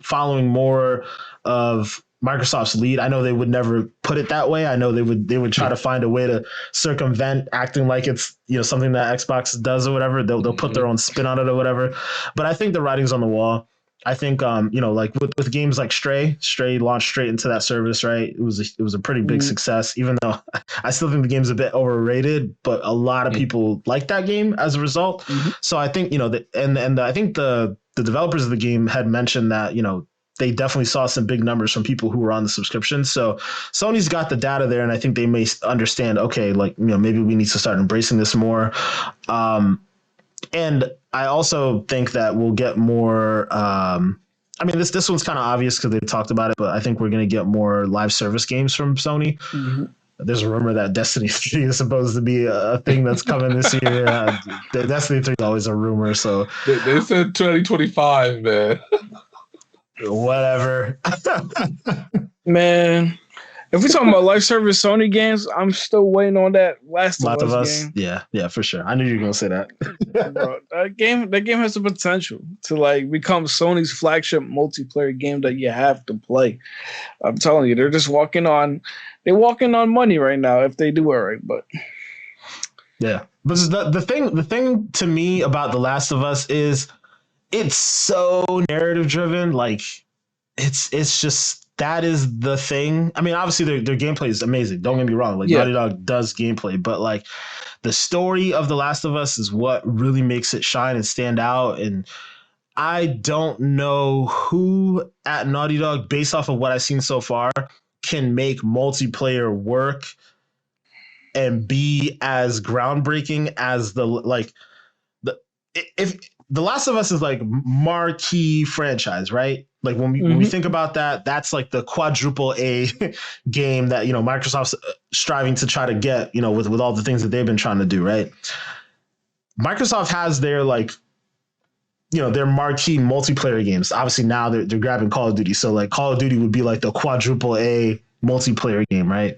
Speaker 1: following more of Microsoft's lead, I know they would never put it that way. I know they would try to find a way to circumvent acting like it's something that Xbox does or whatever. They'll put their own spin on it or whatever. But I think the writing's on the wall. I think like with games like Stray launched straight into that service, right? It was a pretty big success, even though I still think the game's a bit overrated, but a lot of people like that game as a result. So I think I think the developers of the game had mentioned that they definitely saw some big numbers from people who were on the subscription. So Sony's got the data there, and I think they may understand, okay, like, maybe we need to start embracing this more. And I also think that we'll get more, this one's kind of obvious because they've talked about it, but I think we're going to get more live service games from Sony. There's a rumor that Destiny 3 is supposed to be a thing that's coming this year. Destiny 3 is always a rumor, so.
Speaker 3: They said 2025, man.
Speaker 1: Whatever.
Speaker 2: Man, if we're talking about live service Sony games, I'm still waiting on that Last of Us game.
Speaker 1: Yeah, for sure. I knew you were gonna say that.
Speaker 2: Bro, that game has the potential to like become Sony's flagship multiplayer game that you have to play. I'm telling you, they're walking on money right now if they do it right. But
Speaker 1: yeah, but the thing to me about The Last of Us is, it's so narrative driven. Like it's just, that is the thing. I mean, obviously their gameplay is amazing. Don't get me wrong. Like Naughty Dog does gameplay, but like the story of The Last of Us is what really makes it shine and stand out. And I don't know who at Naughty Dog, based off of what I've seen so far, can make multiplayer work and be as groundbreaking as if The Last of Us is like marquee franchise, right? Like when we think about that, that's like the quadruple A game that Microsoft's striving to try to get, with all the things that they've been trying to do, right? Microsoft has their their marquee multiplayer games. Obviously now they're grabbing Call of Duty, so like Call of Duty would be like the quadruple A multiplayer game, right?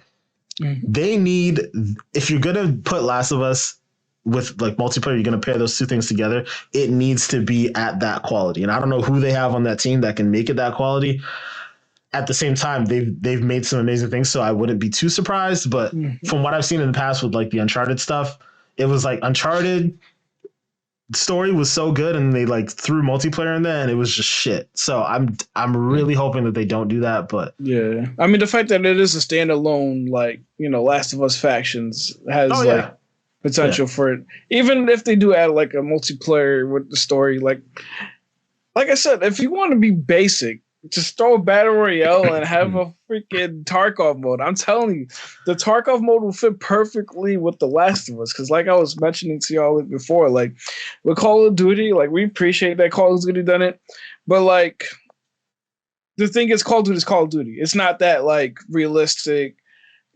Speaker 1: They need, if you're gonna put Last of Us with like multiplayer, you're going to pair those two things together, it needs to be at that quality. And I don't know who they have on that team that can make it that quality. At the same time, they've made some amazing things, so I wouldn't be too surprised. But from what I've seen in the past with like the Uncharted stuff, it was like Uncharted story was so good, and they like threw multiplayer in there, and it was just shit. So I'm really hoping that they don't do that. But
Speaker 2: yeah, I mean, the fact that it is a standalone, like Last of Us Factions has potential for it. Even if they do add like a multiplayer with the story, like I said, if you want to be basic, just throw a battle royale and have a freaking Tarkov mode. I'm telling you, the Tarkov mode will fit perfectly with The Last of Us. Because like I was mentioning to y'all before, like with Call of Duty, like we appreciate that Call of Duty done it, but like the thing is, Call of Duty is Call of Duty. It's not that like realistic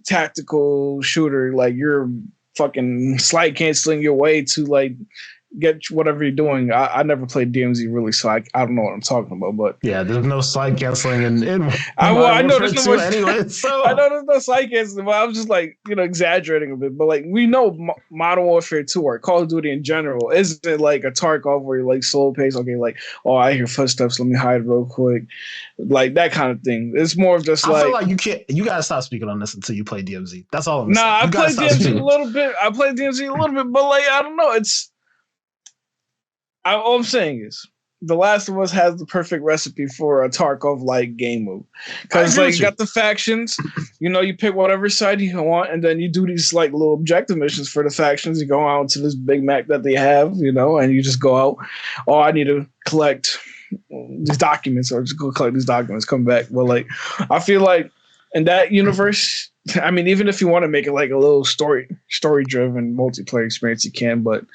Speaker 2: tactical shooter. Like you're fucking slide canceling your way to like get whatever you're doing. I never played DMZ really, so I don't know what I'm talking about. But
Speaker 1: yeah, there's no slide canceling in
Speaker 2: I know there's no
Speaker 1: anyway. So
Speaker 2: I know there's no slide canceling, but I'm just like exaggerating a bit. But like we know Modern Warfare 2 or Call of Duty in general isn't like a Tarkov where you're like slow pace. Okay, like I hear footsteps, let me hide real quick, like that kind of thing. It's more of just
Speaker 1: I feel like you gotta stop speaking on this until you play DMZ. That's all I'm saying.
Speaker 2: I played DMZ a little bit. But like I don't know. All I'm saying is, The Last of Us has the perfect recipe for a Tarkov-like game mode. Because like you got the factions, you pick whatever side you want, and then you do these like little objective missions for the factions. You go out to this big map that they have, and you just go out. Oh, I need to collect these documents, or just go collect these documents, come back. Well, like I feel like in that universe, I mean, even if you want to make it like a little story-driven multiplayer experience, you can, but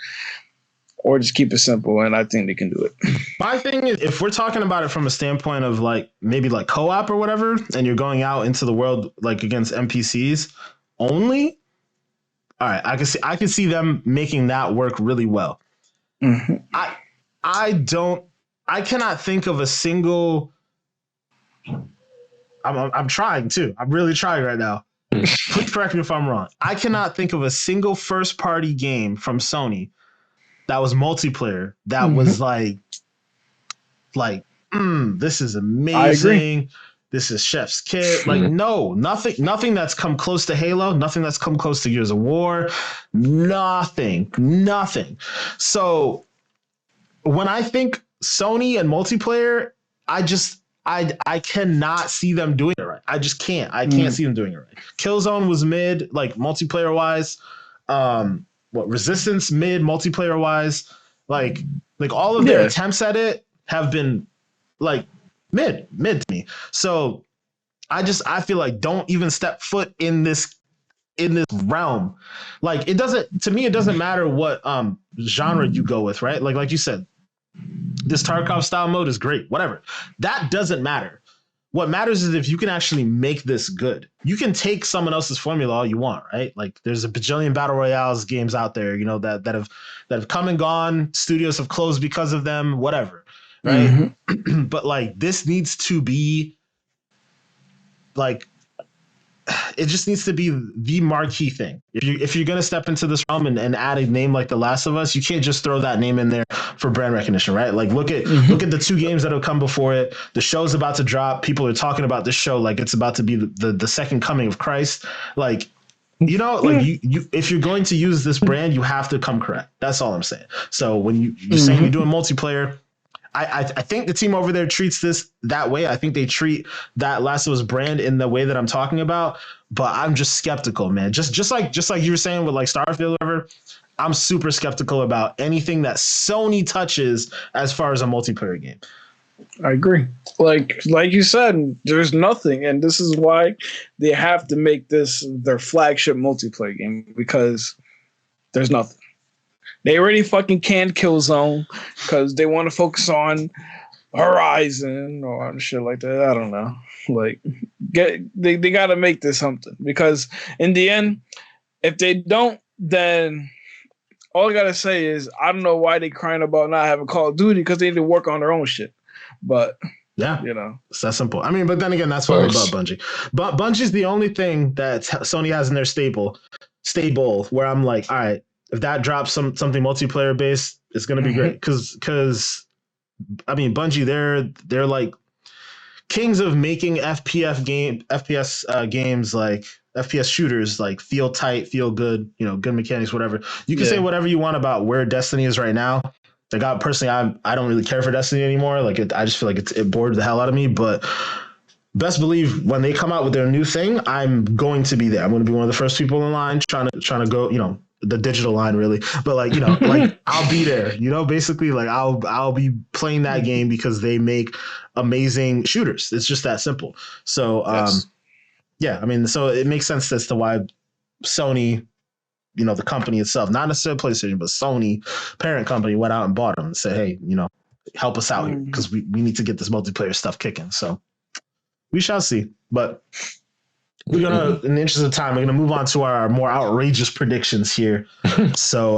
Speaker 2: or just keep it simple. And I think they can do it.
Speaker 1: My thing is, if we're talking about it from a standpoint of like maybe like co-op or whatever, and you're going out into the world like against NPCs only, all right, I can see them making that work really well.
Speaker 2: Mm-hmm.
Speaker 1: I cannot think of a single. I'm trying too. I'm really trying right now. Please correct me if I'm wrong. I cannot think of a single first party game from Sony that was multiplayer that was like, this is amazing. This is Chef's Kiss. Like, no, nothing that's come close to Halo, nothing that's come close to Gears of War, nothing. So when I think Sony and multiplayer, I cannot see them doing it right. I just can't. I can't see them doing it right. Killzone was mid, like multiplayer wise. Resistance mid, multiplayer wise. Like all of their attempts at it have been like mid to me. So I feel like don't even step foot in this realm. Like it doesn't matter what genre you go with, right? Like you said, this Tarkov style mode is great, whatever. That doesn't matter. What matters is if you can actually make this good. You can take someone else's formula all you want, right? Like there's a bajillion battle royales games out there, you know, that have come and gone. Studios have closed because of them, whatever, right? But like this needs to be like, it just needs to be the marquee thing. If you're gonna step into this realm and add a name like The Last of Us, you can't just throw that name in there for brand recognition, right? Like look at the 2 games that have come before it. The show's about to drop. People are talking about this show like it's about to be the second coming of Christ. Like, you know, like you if you're going to use this brand, you have to come correct. That's all I'm saying. So when you're saying you're doing multiplayer, I think the team over there treats this that way. I think they treat that Last of Us brand in the way that I'm talking about, but I'm just skeptical, man. Just like you were saying with like Starfield or whatever, I'm super skeptical about anything that Sony touches as far as a multiplayer game.
Speaker 2: I agree. Like you said, there's nothing, and this is why they have to make this their flagship multiplayer game because there's nothing. They already fucking canned Killzone because they want to focus on Horizon or shit like that. I don't know. Like, they got to make this something because in the end, if they don't, then all I got to say is I don't know why they crying about not having Call of Duty because they need to work on their own shit. But
Speaker 1: yeah,
Speaker 2: you know,
Speaker 1: it's that simple. I mean, but then again, that's what I'm about Bungie. But Bungie's the only thing that Sony has in their stable where I'm like, all right, if that drops something multiplayer based, it's gonna be great. Because I mean, Bungie, they're like kings of making FPS games like FPS shooters like feel tight, feel good, you know, good mechanics, whatever. You can say whatever you want about where Destiny is right now. Like personally, I don't really care for Destiny anymore. Like I just feel like it bored the hell out of me. But best believe when they come out with their new thing, I'm going to be there. I'm going to be one of the first people in line trying to go, you know, the digital line really, but like, you know, like I'll be there, you know, basically like I'll be playing that game because they make amazing shooters. It's just that simple. So yeah, I mean, so it makes sense as to why Sony, you know, the company itself, not necessarily PlayStation, but Sony parent company went out and bought them and said, hey, you know, help us out here because we need to get this multiplayer stuff kicking. So we shall see. But we're gonna, in the interest of time, we're gonna move on to our more outrageous predictions here. So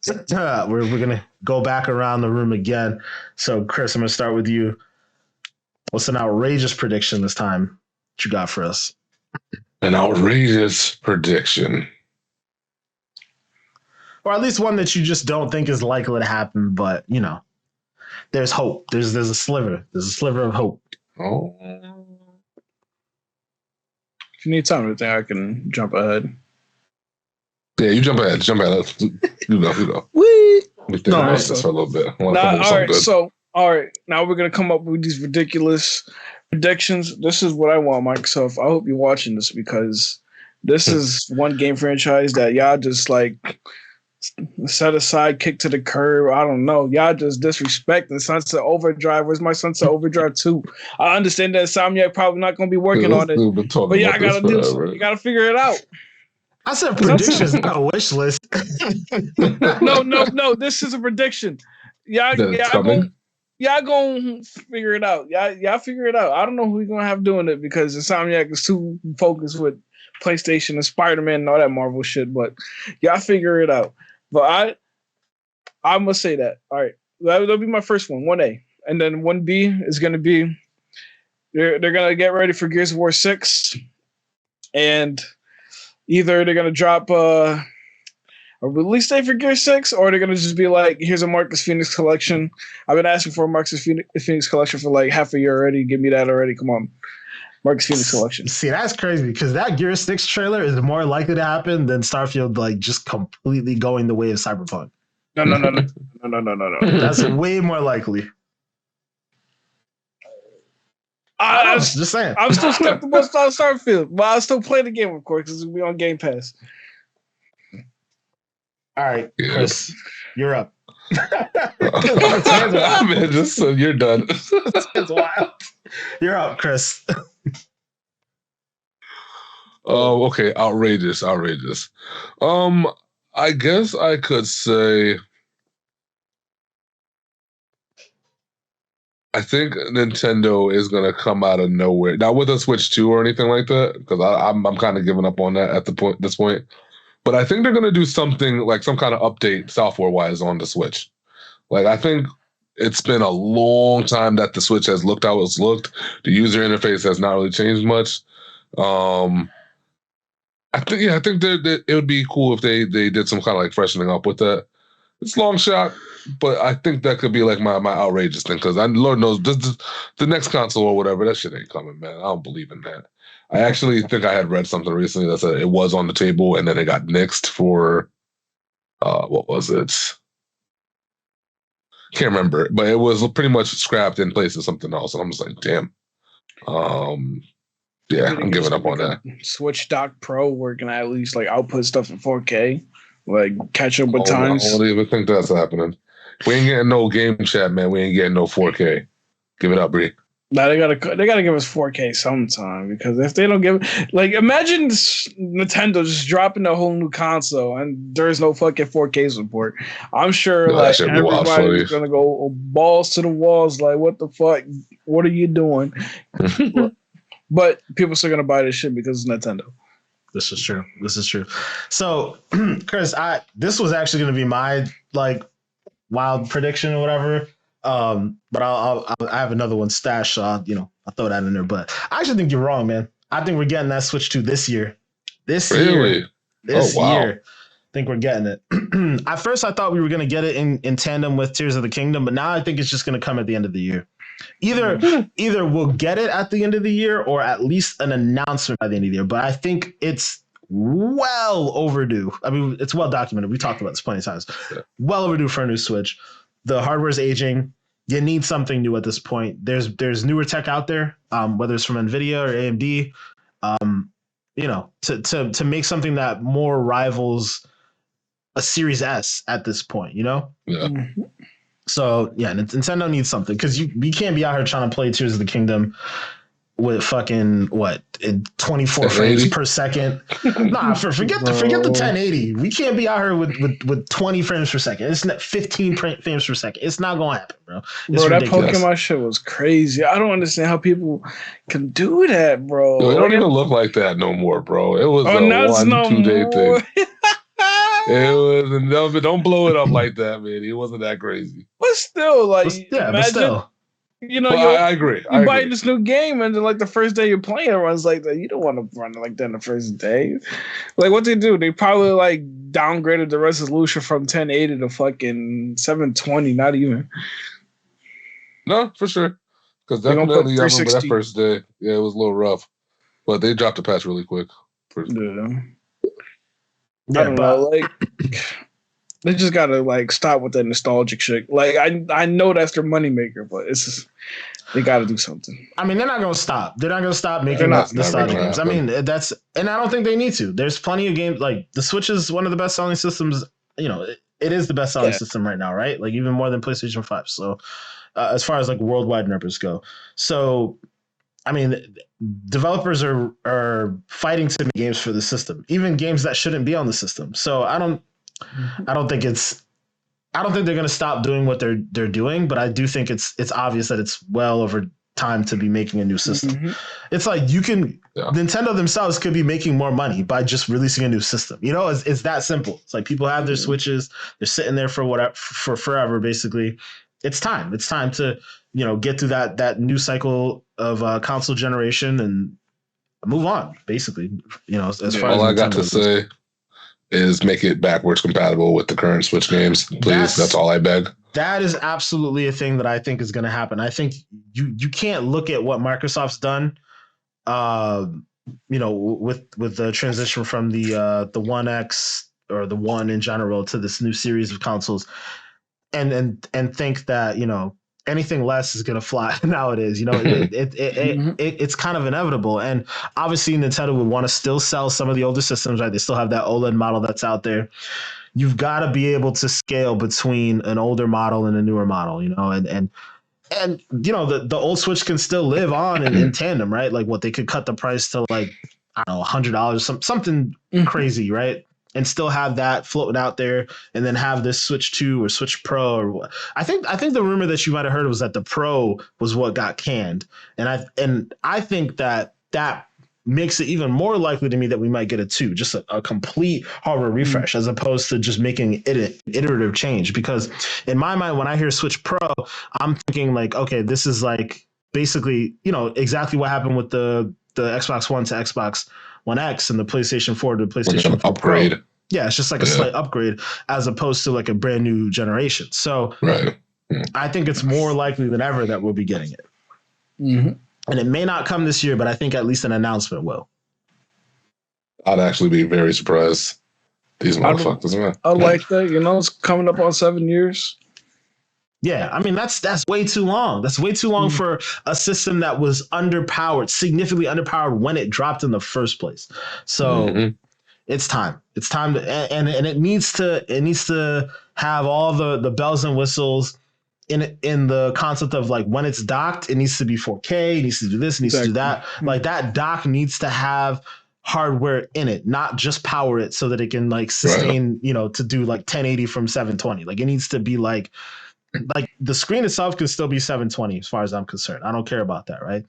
Speaker 1: we're gonna go back around the room again. So Chris, I'm gonna start with you. What's an outrageous prediction this time that you got for us?
Speaker 3: An outrageous prediction,
Speaker 1: or at least one that you just don't think is likely to happen, but you know, there's hope. There's a sliver. There's a sliver of hope.
Speaker 3: Oh.
Speaker 2: If you need time to think, I can jump ahead.
Speaker 3: Yeah, you jump ahead. You go.
Speaker 2: Wee!
Speaker 3: We think about this for a little bit.
Speaker 2: All right. Now we're gonna come up with these ridiculous predictions. This is what I want, Microsoft. I hope you're watching this because this is one game franchise that y'all just like set aside, kick to the curb. I don't know. Y'all just disrespecting Sunset Overdrive. Where's my Sunset Overdrive 2? I understand that Insomniac probably not going to be working on it. But y'all got to do something. You got to figure it out.
Speaker 1: I said
Speaker 2: 'Cause that's
Speaker 1: predictions, not a wish list.
Speaker 2: no. This is a prediction. Y'all,
Speaker 3: That it's
Speaker 2: y'all
Speaker 3: coming.
Speaker 2: going y'all gonna figure it out. Y'all figure it out. I don't know who we're gonna have doing it because Insomniac is too focused with PlayStation and Spider-Man and all that Marvel shit. But y'all figure it out. But I must say that. All right, that'll be my first one, 1A, and then 1B is gonna be they're gonna get ready for Gears of War 6, and either they're gonna drop a release date for Gear 6, or they're gonna just be like, here's a Marcus Phoenix collection. I've been asking for a Marcus Phoenix collection for like half a year already. Give me that already. Come on. Marcus Phoenix collection.
Speaker 1: See, that's crazy because that Gear 6 trailer is more likely to happen than Starfield like just completely going the way of Cyberpunk.
Speaker 2: No.
Speaker 1: That's way more likely. I was just saying.
Speaker 2: I'm still skeptical about Starfield, but I'll still play the game, of course, because it'll be on Game Pass.
Speaker 1: All right, Chris, you're up.
Speaker 3: Man, just so you're done.
Speaker 1: It's wild. You're up, Chris.
Speaker 3: Okay, outrageous. I guess I could say I think Nintendo is gonna come out of nowhere. Not with a Switch 2 or anything like that, because I'm kind of giving up on that at this point. But I think they're gonna do something like some kind of update software wise on the Switch. Like I think it's been a long time that the Switch has looked how it's looked. The user interface has not really changed much. I think that it would be cool if they did some kind of like freshening up with that. It's a long shot, but I think that could be like my outrageous thing because Lord knows the next console or whatever, that shit ain't coming, man. I don't believe in that. I actually think I had read something recently that said it was on the table and then it got nixed for what was it? Can't remember, but it was pretty much scrapped in place of something else, and I'm just like, damn. Yeah, I'm giving up on that.
Speaker 2: Switch Dock Pro, where can I at least like output stuff in 4K, like catch up with times.
Speaker 3: I don't even think that's happening. We ain't getting no game chat, man. We ain't getting no 4K. Give it up, Bree.
Speaker 2: Now they gotta give us 4K sometime because if they don't give, like, imagine Nintendo just dropping a whole new console and there's no fucking 4K support. I'm sure like everybody's gonna go balls to the walls. Like, what the fuck? What are you doing? But people are still gonna buy this shit because it's Nintendo.
Speaker 1: This is true. So, Chris, this was actually gonna be my like wild prediction or whatever. But I have another one stashed, so I'll throw that in there. But I actually think you're wrong, man. I think we're getting that Switch 2 this year. This year. I think we're getting it. At first, I thought we were gonna get it in tandem with Tears of the Kingdom, but now I think it's just gonna come at the end of the year. Either we'll get it at the end of the year or at least an announcement by the end of the year. But I think it's well overdue. I mean, it's well documented. We talked about this plenty of times. Well overdue for a new Switch. The hardware's aging. You need something new at this point. There's newer tech out there, whether it's from NVIDIA or AMD, to make something that more rivals a Series S at this point, Yeah.
Speaker 2: Mm-hmm.
Speaker 1: So yeah, Nintendo needs something because you can't be out here trying to play Tears of the Kingdom with fucking 24 frames per second. Nah, forget the 1080. We can't be out here with 20 frames per second. It's not 15 frames per second. It's not gonna happen, bro. It's ridiculous.
Speaker 2: That Pokemon shit was crazy. I don't understand how people can do that, bro.
Speaker 3: It don't even look like that no more, bro. It was a 1-2 day thing. It was don't blow it up like that, man. It wasn't that crazy.
Speaker 2: But still, imagine.
Speaker 3: I agree.
Speaker 2: You buy this new game, and then like the first day you're playing, it runs like that. You don't want to run it like that in the first day. Like, what they do? They probably like downgraded the resolution from 1080 to fucking 720. Not even.
Speaker 3: No, for sure. Because definitely, I remember that first day. Yeah, it was a little rough, but they dropped the patch really quick.
Speaker 2: I don't know, like they just gotta like stop with that nostalgic shit. Like I know that's their moneymaker, but it's just, they gotta do something.
Speaker 1: I mean, they're not gonna stop. They're not gonna stop making nostalgic games. I mean, and I don't think they need to. There's plenty of games. Like the Switch is one of the best selling systems. It is the best selling system right now, right? Like even more than PlayStation 5. So as far as like worldwide numbers go, so I mean, developers are fighting to make games for the system, even games that shouldn't be on the system. So I don't think it's I don't think they're going to stop doing what they're doing, but I do think it's obvious that it's well over time to be making a new system.
Speaker 2: Mm-hmm.
Speaker 1: It's like Nintendo themselves could be making more money by just releasing a new system. You know, it's that simple. It's like people have their Switches, they're sitting there for forever basically. It's time. It's time to, get through that new cycle of console generation and move on basically, as far as
Speaker 3: all I got
Speaker 1: Nintendo
Speaker 3: to
Speaker 1: goes.
Speaker 3: say is make it backwards compatible with the current Switch games, please. That's all I beg. That
Speaker 1: is absolutely a thing that I think is going to happen. I think you can't look at what Microsoft's done, with the transition from the One X or the One in general to this new series of consoles, and think that anything less is going to fly nowadays. It's kind of inevitable. And obviously Nintendo would want to still sell some of the older systems, right? They still have that OLED model that's out there. You've got to be able to scale between an older model and a newer model, and the old Switch can still live on in tandem, right? Like they could cut the price to like, I don't know, $100, something crazy, right? And still have that floating out there, and then have this Switch 2 or Switch Pro or I think the rumor that you might have heard was that the Pro was what got canned, and I think that makes it even more likely to me that we might get a 2, just a complete hardware refresh, as opposed to just making it an iterative change. Because in my mind, when I hear Switch Pro, I'm thinking like, okay, this is like basically exactly what happened with the Xbox One to Xbox One X and the PlayStation 4 to PlayStation 4
Speaker 3: upgrade.
Speaker 1: Pro. Yeah, it's just like a slight upgrade as opposed to like a brand new generation. So
Speaker 3: right.
Speaker 1: I think it's more likely than ever that we'll be getting it.
Speaker 2: Mm-hmm.
Speaker 1: And it may not come this year, but I think at least an announcement will.
Speaker 3: I'd actually be very surprised. These motherfuckers, man.
Speaker 2: I like that. It's coming up on 7 years.
Speaker 1: Yeah, I mean that's way too long. That's way too long for a system that was underpowered, significantly underpowered when it dropped in the first place. So it's time. It's time to, and it needs to have all the bells and whistles in the concept of like when it's docked, it needs to be 4K, it needs to do this, it needs to do that. Like that dock needs to have hardware in it, not just power it so that it can like sustain, to do like 1080 from 720. Like it needs to be like the screen itself can still be 720 as far as I'm concerned. I don't care about that, right?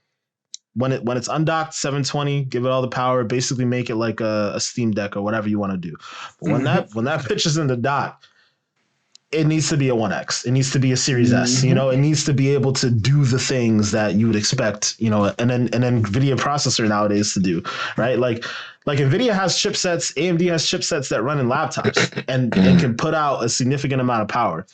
Speaker 1: When it's undocked, 720, give it all the power, basically make it like a Steam Deck or whatever you want to do. But when that pitch is in the dock, it needs to be a 1X. It needs to be a Series S. It needs to be able to do the things that you would expect, an NVIDIA processor nowadays to do, right? Like NVIDIA has chipsets, AMD has chipsets that run in laptops and can put out a significant amount of power.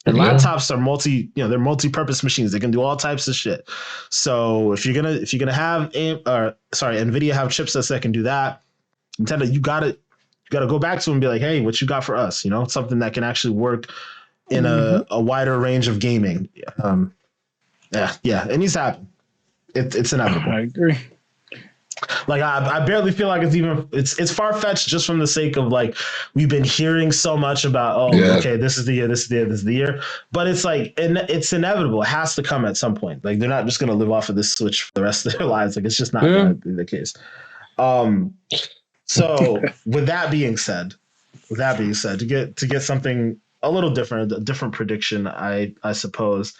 Speaker 1: And laptops are they're multi-purpose machines. They can do all types of shit. So if you're gonna have NVIDIA have chipsets that can do that, Nintendo, you gotta go back to them and be like, hey, what you got for us? Something that can actually work in a wider range of gaming. It needs to happen. It's inevitable.
Speaker 2: I agree.
Speaker 1: Like I barely feel like it's far-fetched just from the sake of like we've been hearing so much about okay, this is the year, but it's like it's inevitable. It has to come at some point. Like they're not just gonna live off of this Switch for the rest of their lives. Like it's just not gonna be the case. So with that being said, to get something a little different, a different prediction, I suppose.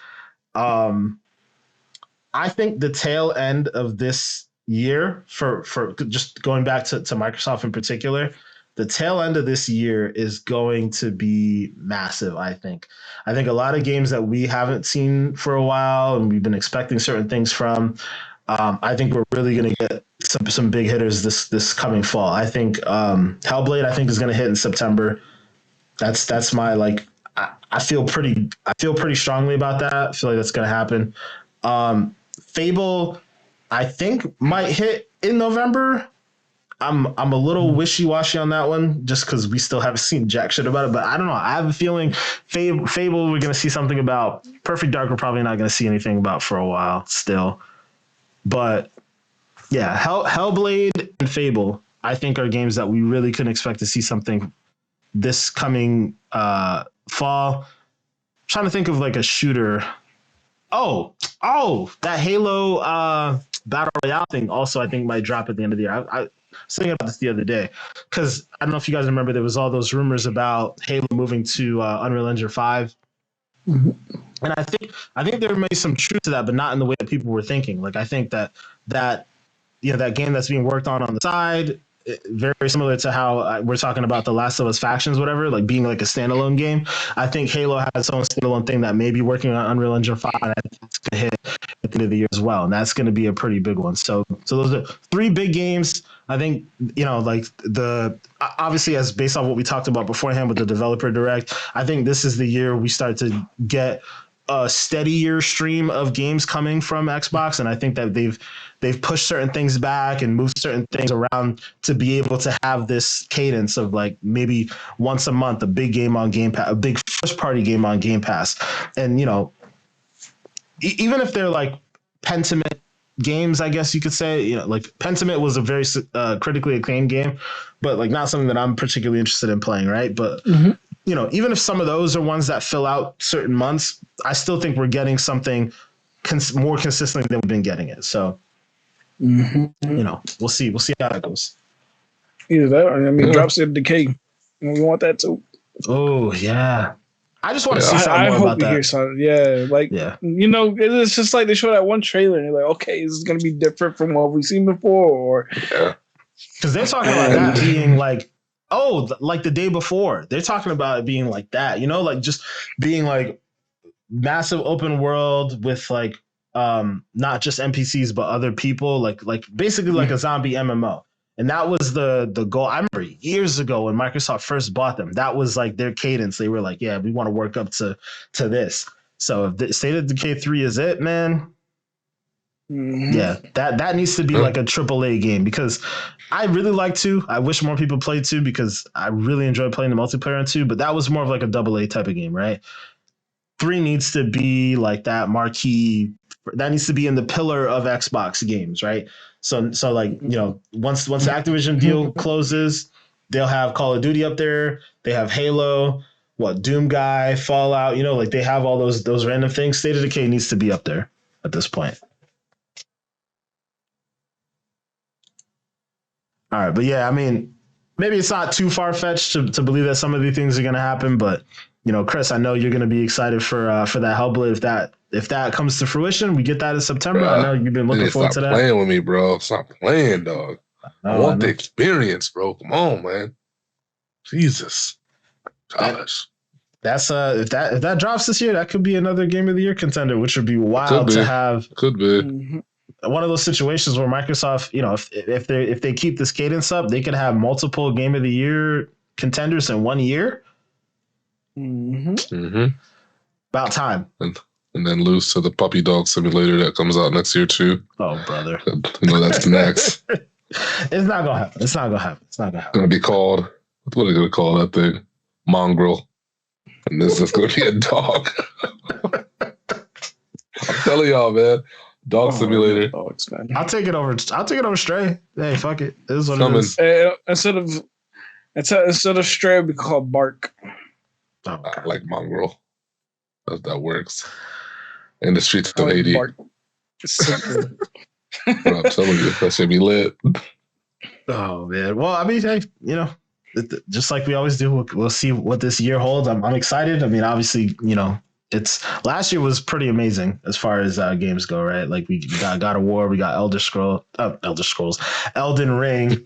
Speaker 1: I think the tail end of this year for just going back to Microsoft in particular, the tail end of this year is going to be massive. I think a lot of games that we haven't seen for a while and we've been expecting certain things from, I think we're really going to get some big hitters this coming fall. I think Hellblade, I think, is going to hit in September. That's my like. I feel pretty strongly about that. I feel like that's going to happen. Fable, I think, might hit in November. I'm a little wishy-washy on that one just because we still haven't seen jack shit about it. But I don't know. I have a feeling Fable we're going to see something about. Perfect Dark we're probably not going to see anything about for a while still. But yeah, Hellblade and Fable, I think, are games that we really couldn't expect to see something this coming fall. I'm trying to think of like a shooter. Oh, that Halo battle royale thing also I think might drop at the end of the year. I was thinking about this the other day because I don't know if you guys remember there was all those rumors about Halo moving to Unreal Engine 5.
Speaker 2: Mm-hmm.
Speaker 1: And I think there may be some truth to that, but not in the way that people were thinking. Like I think that that game that's being worked on the side, very similar to how we're talking about the Last of Us factions, whatever, like being like a standalone game. I think Halo has its own standalone thing that may be working on Unreal Engine 5, and I think it's going to hit at the end of the year as well, and that's going to be a pretty big one. So those are 3 big games. I think like obviously as based on what we talked about beforehand with the developer direct, I think this is the year we start to get a steadier stream of games coming from Xbox, and I think that they've pushed certain things back and moved certain things around to be able to have this cadence of like maybe once a month a big game on Game Pass, a big first party game on Game Pass, and even if they're like Pentiment games, I guess you could say, like Pentiment was a very critically acclaimed game, but like not something that I'm particularly interested in playing, right? But even if some of those are ones that fill out certain months, I still think we're getting something more consistently than we've been getting it. So, we'll see. We'll see how that goes.
Speaker 2: Either that, or, I mean, Drops of Decay. We want that too.
Speaker 1: Oh yeah, I just want to see something more about that.
Speaker 2: Hear something. Yeah, it's just like they showed that one trailer, and they're like, okay, this is gonna be different from what we've seen before, or
Speaker 1: because they're talking about that being like. Oh, like the day before. They're talking about it being like that, like just being like massive open world with like not just NPCs but other people, like basically like a zombie MMO. And that was the goal. I remember years ago when Microsoft first bought them, that was like their cadence. They were like, yeah, we want to work up to this. So if the State of Decay 3 is it, man. Yeah, that needs to be like a AAA game because I really like 2. I wish more people played 2 because I really enjoyed playing the multiplayer on 2, but that was more of like a AA type of game, right? 3 needs to be like that marquee. That needs to be in the pillar of Xbox games, right? So like, once the Activision deal closes, they'll have Call of Duty up there. They have Halo, Doom Guy, Fallout, like they have all those random things. State of Decay needs to be up there at this point. All right, but yeah, I mean, maybe it's not too far-fetched to believe that some of these things are going to happen, but Chris, I know you're going to be excited for that Hellblade if that comes to fruition. We get that in September. Bro, I know you've been looking forward to that.
Speaker 3: Stop playing with me, bro. Stop playing, dog. I want the experience, bro. Come on, man. Jesus, gosh.
Speaker 1: That's if that drops this year, that could be another Game of the Year contender, which would be wild to have.
Speaker 3: Could be.
Speaker 1: One of those situations where Microsoft, if they keep this cadence up, they could have multiple Game of the Year contenders in 1 year. About time.
Speaker 3: And then lose to the Puppy Dog Simulator that comes out next year too.
Speaker 1: Oh, brother.
Speaker 3: That's next.
Speaker 1: It's not gonna happen. It's not gonna happen.
Speaker 3: It's gonna be called. What are they gonna call that thing? Mongrel. And this is gonna be a dog. I'm telling y'all, man. Dog Simulator.
Speaker 2: Dogs, man.
Speaker 1: I'll take it over Stray. Hey, fuck it. This is what it is.
Speaker 2: Instead of Stray, we call Bark.
Speaker 3: I like Mongrel. That works. In the streets of Haiti. Bark. Bro, I'm telling you, that should be lit.
Speaker 1: Oh man. Well, I mean, hey, just like we always do, we'll see what this year holds. I'm excited. I mean, obviously, it's last year was pretty amazing as far as games go, right? Like we got God of War, we got Elden Ring,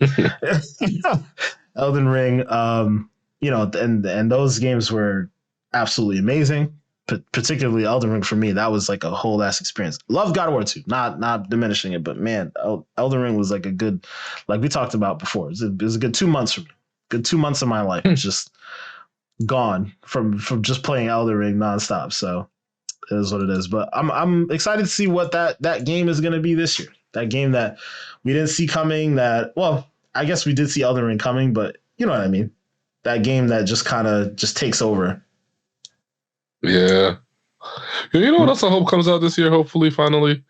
Speaker 1: and those games were absolutely amazing. Particularly Elden Ring for me, that was like a whole ass experience. Love God of War 2, not diminishing it, but man, Elden Ring was like a good, like we talked about before. It was a good 2 months for me. Good 2 months of my life. It's just gone from just playing Elden Ring nonstop. So it is what it is. But I'm excited to see what that game is going to be this year. That game that we didn't see coming. I guess we did see Elden Ring coming, but you know what I mean. That game that just kind of just takes over.
Speaker 3: Yeah. You know what else I hope comes out this year? Hopefully, finally,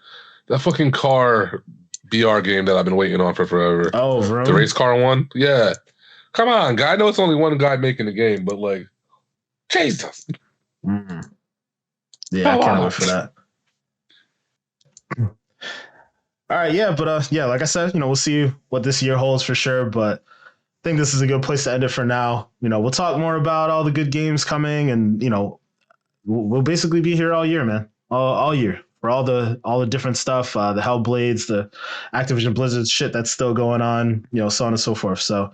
Speaker 3: that fucking car BR game that I've been waiting on for forever.
Speaker 1: Oh, Vroom?
Speaker 3: The race car one. Yeah. Come on, guy. I know it's only one guy making the game, but like, Jesus.
Speaker 1: Mm-hmm. Yeah, I can't wait for that. All right, yeah, but yeah, like I said, we'll see what this year holds for sure. But I think this is a good place to end it for now. We'll talk more about all the good games coming, and we'll basically be here all year, man, all year for all the different stuff, the Hellblades, the Activision Blizzard shit that's still going on, so on and so forth. So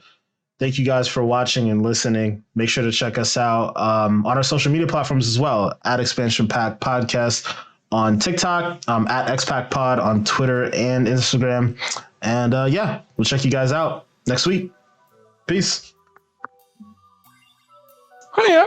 Speaker 1: thank you guys for watching and listening. Make sure to check us out on our social media platforms as well, at Expansion Pack Podcast on TikTok, at XPack Pod on Twitter and Instagram. And yeah, we'll check you guys out next week. Peace.
Speaker 2: Oh, yeah.